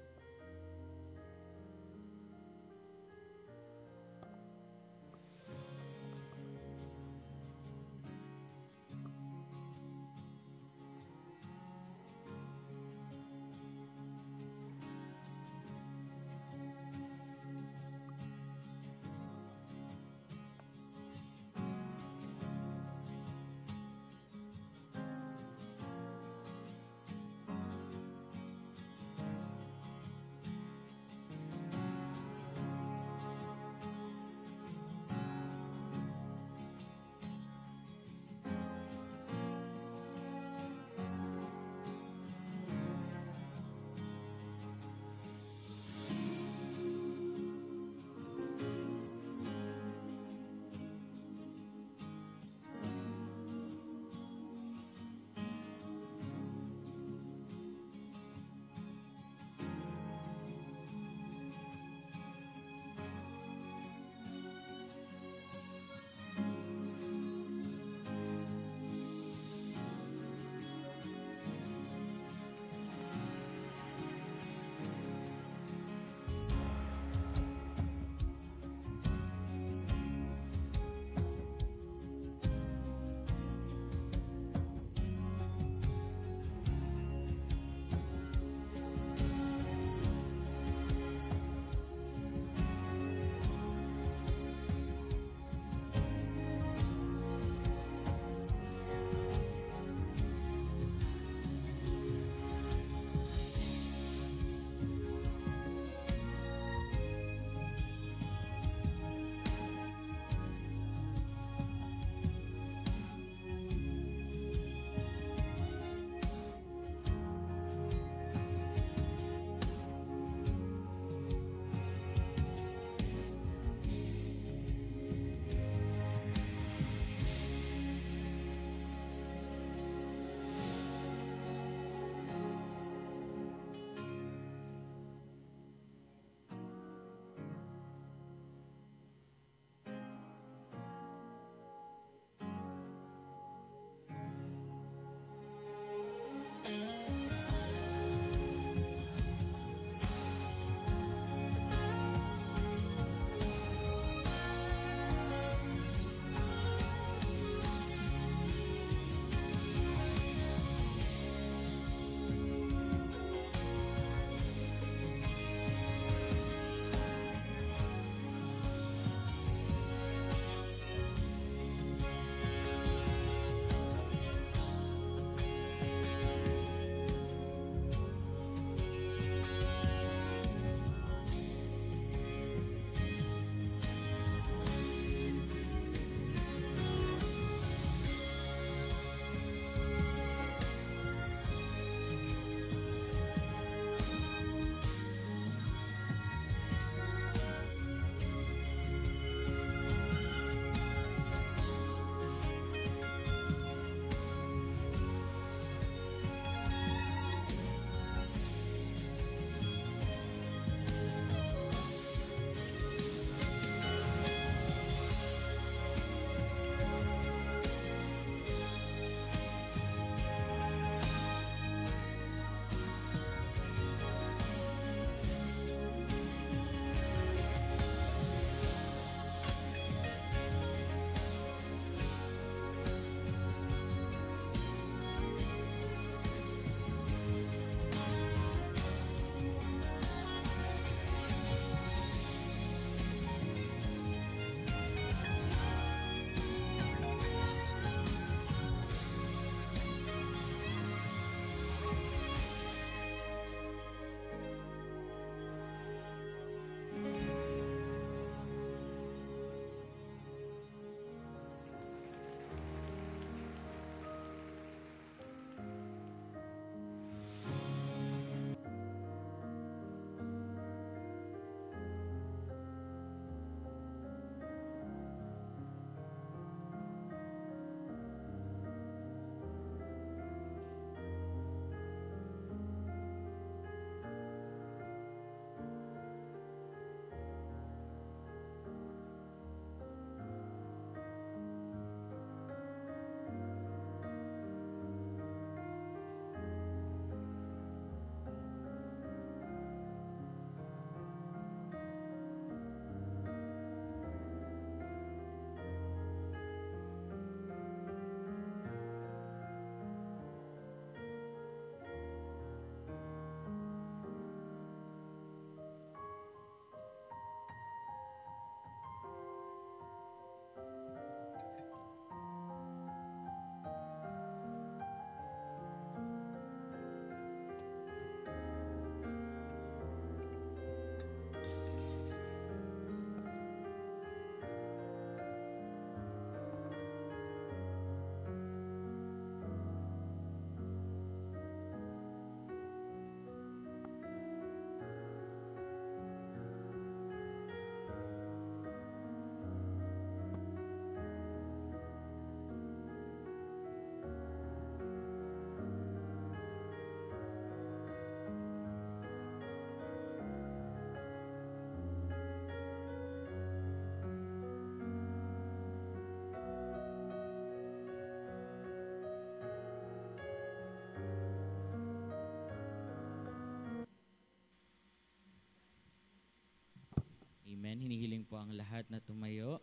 Amen. Hinihiling po ang lahat na tumayo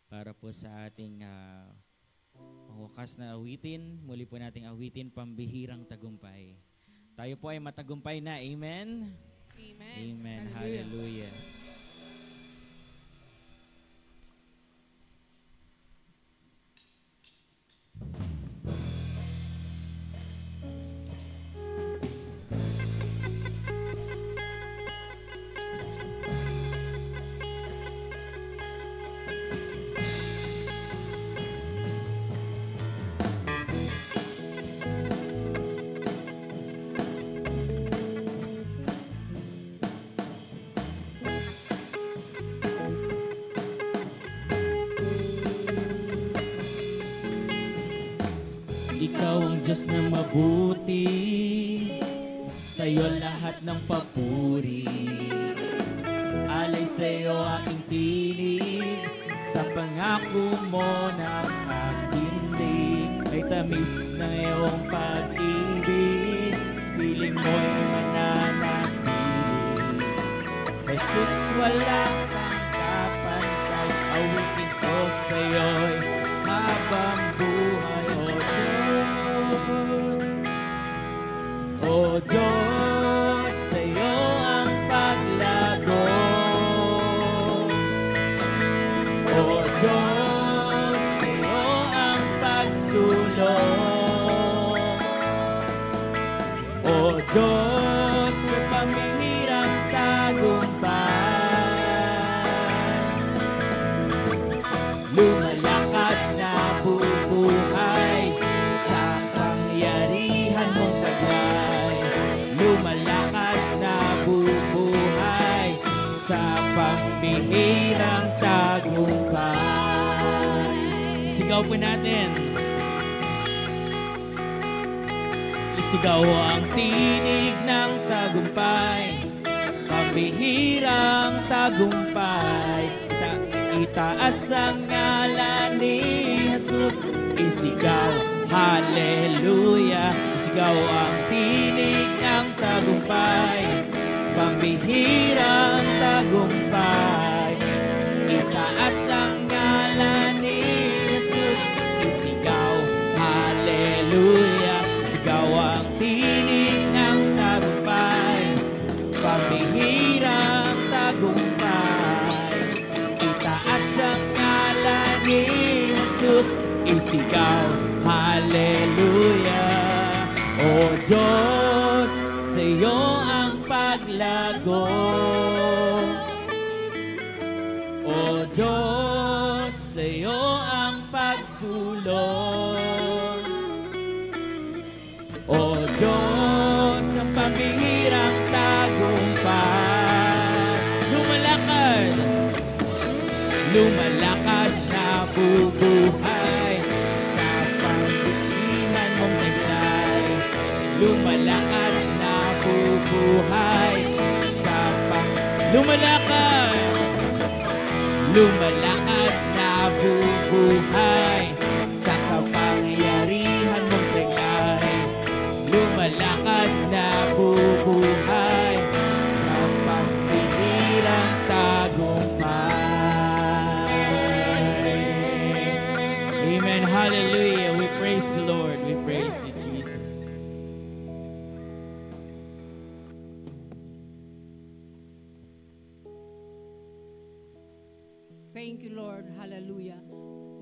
para po sa ating pangwakas na awitin. Muli po nating awitin, Pambihirang Tagumpay. Tayo po ay matagumpay na. Amen? Amen. Amen. Hallelujah. Hallelujah. Ikaw ang Diyos na mabuti, sa'yo lahat ng papuri. Alay sa'yo aking tinig, sa pangako mo nakatindig. Ay tamis ng iyong pag-ibig, piling mo'y mananatili. Jesus, wala kang kapantay, awitin ko sa'yo'y habang buhay. O Diyos, sa'yo ang paglago. O Diyos, sa'yo ang pagsulong. O Diyos, sa pamihirang tagumpay, lumalakad na bubuhay sa pangyarihan mong taglay. Lumalakad na bubuhay sa pambihirang tagumpay. Isigaw po natin. Isigaw ang tinig ng tagumpay, pambihirang tagumpay. Itaas ang ngalan ni Jesus. Isigaw, hallelujah. Isigaw ang tinig ng tagumpay, pambihirang tagumpay. Itaas ang ngalan ni Jesus. Isigaw, hallelujah. Isigaw ang tinig ng tagumpay, pambihirang tagumpay. Itaas ang ngalan ni Jesus. Isigaw, hallelujah. O Diyos, sa'yo ang paglago. O Diyos, sa'yo ang pagsulong. O Diyos, ng pambihirang tagumpay. Lumalakad, lumalakad na bubuhay sa pambihirang mong taglay. Lumalakad na bubuhay sa lumalakad, lumalakad na bubuhay sa kapangyarihan mong taglay. Lumalakad na bubuhay sa pambihirang tagumpay. Amen. Hallelujah. We praise the Lord. We praise you, Jesus. Thank you, Lord. Hallelujah.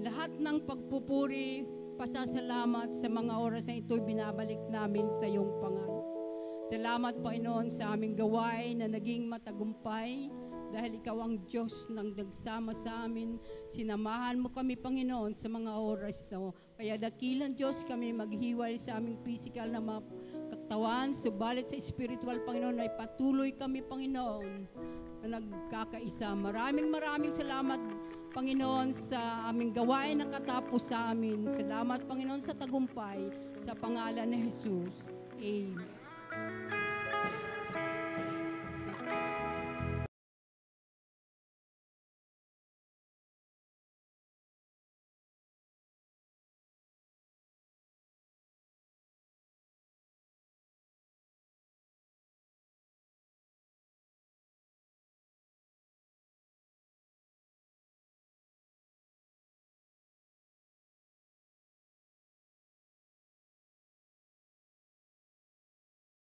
Lahat ng pagpupuri, pasasalamat sa mga oras na ito'y binabalik namin sa iyong pangalan. Salamat, Panginoon, sa aming gawain na naging matagumpay dahil ikaw ang Diyos nang nagsama sa amin. Sinamahan mo kami, Panginoon, sa mga oras na. Kaya dakilang Diyos kami maghiwalay sa aming physical na katawan, subalit sa spiritual, Panginoon, ay patuloy kami, Panginoon, na nagkakaisa. Maraming salamat, Panginoon, sa aming gawain na katapos sa amin. Salamat, Panginoon, sa tagumpay, sa pangalan ni Jesus. Amen.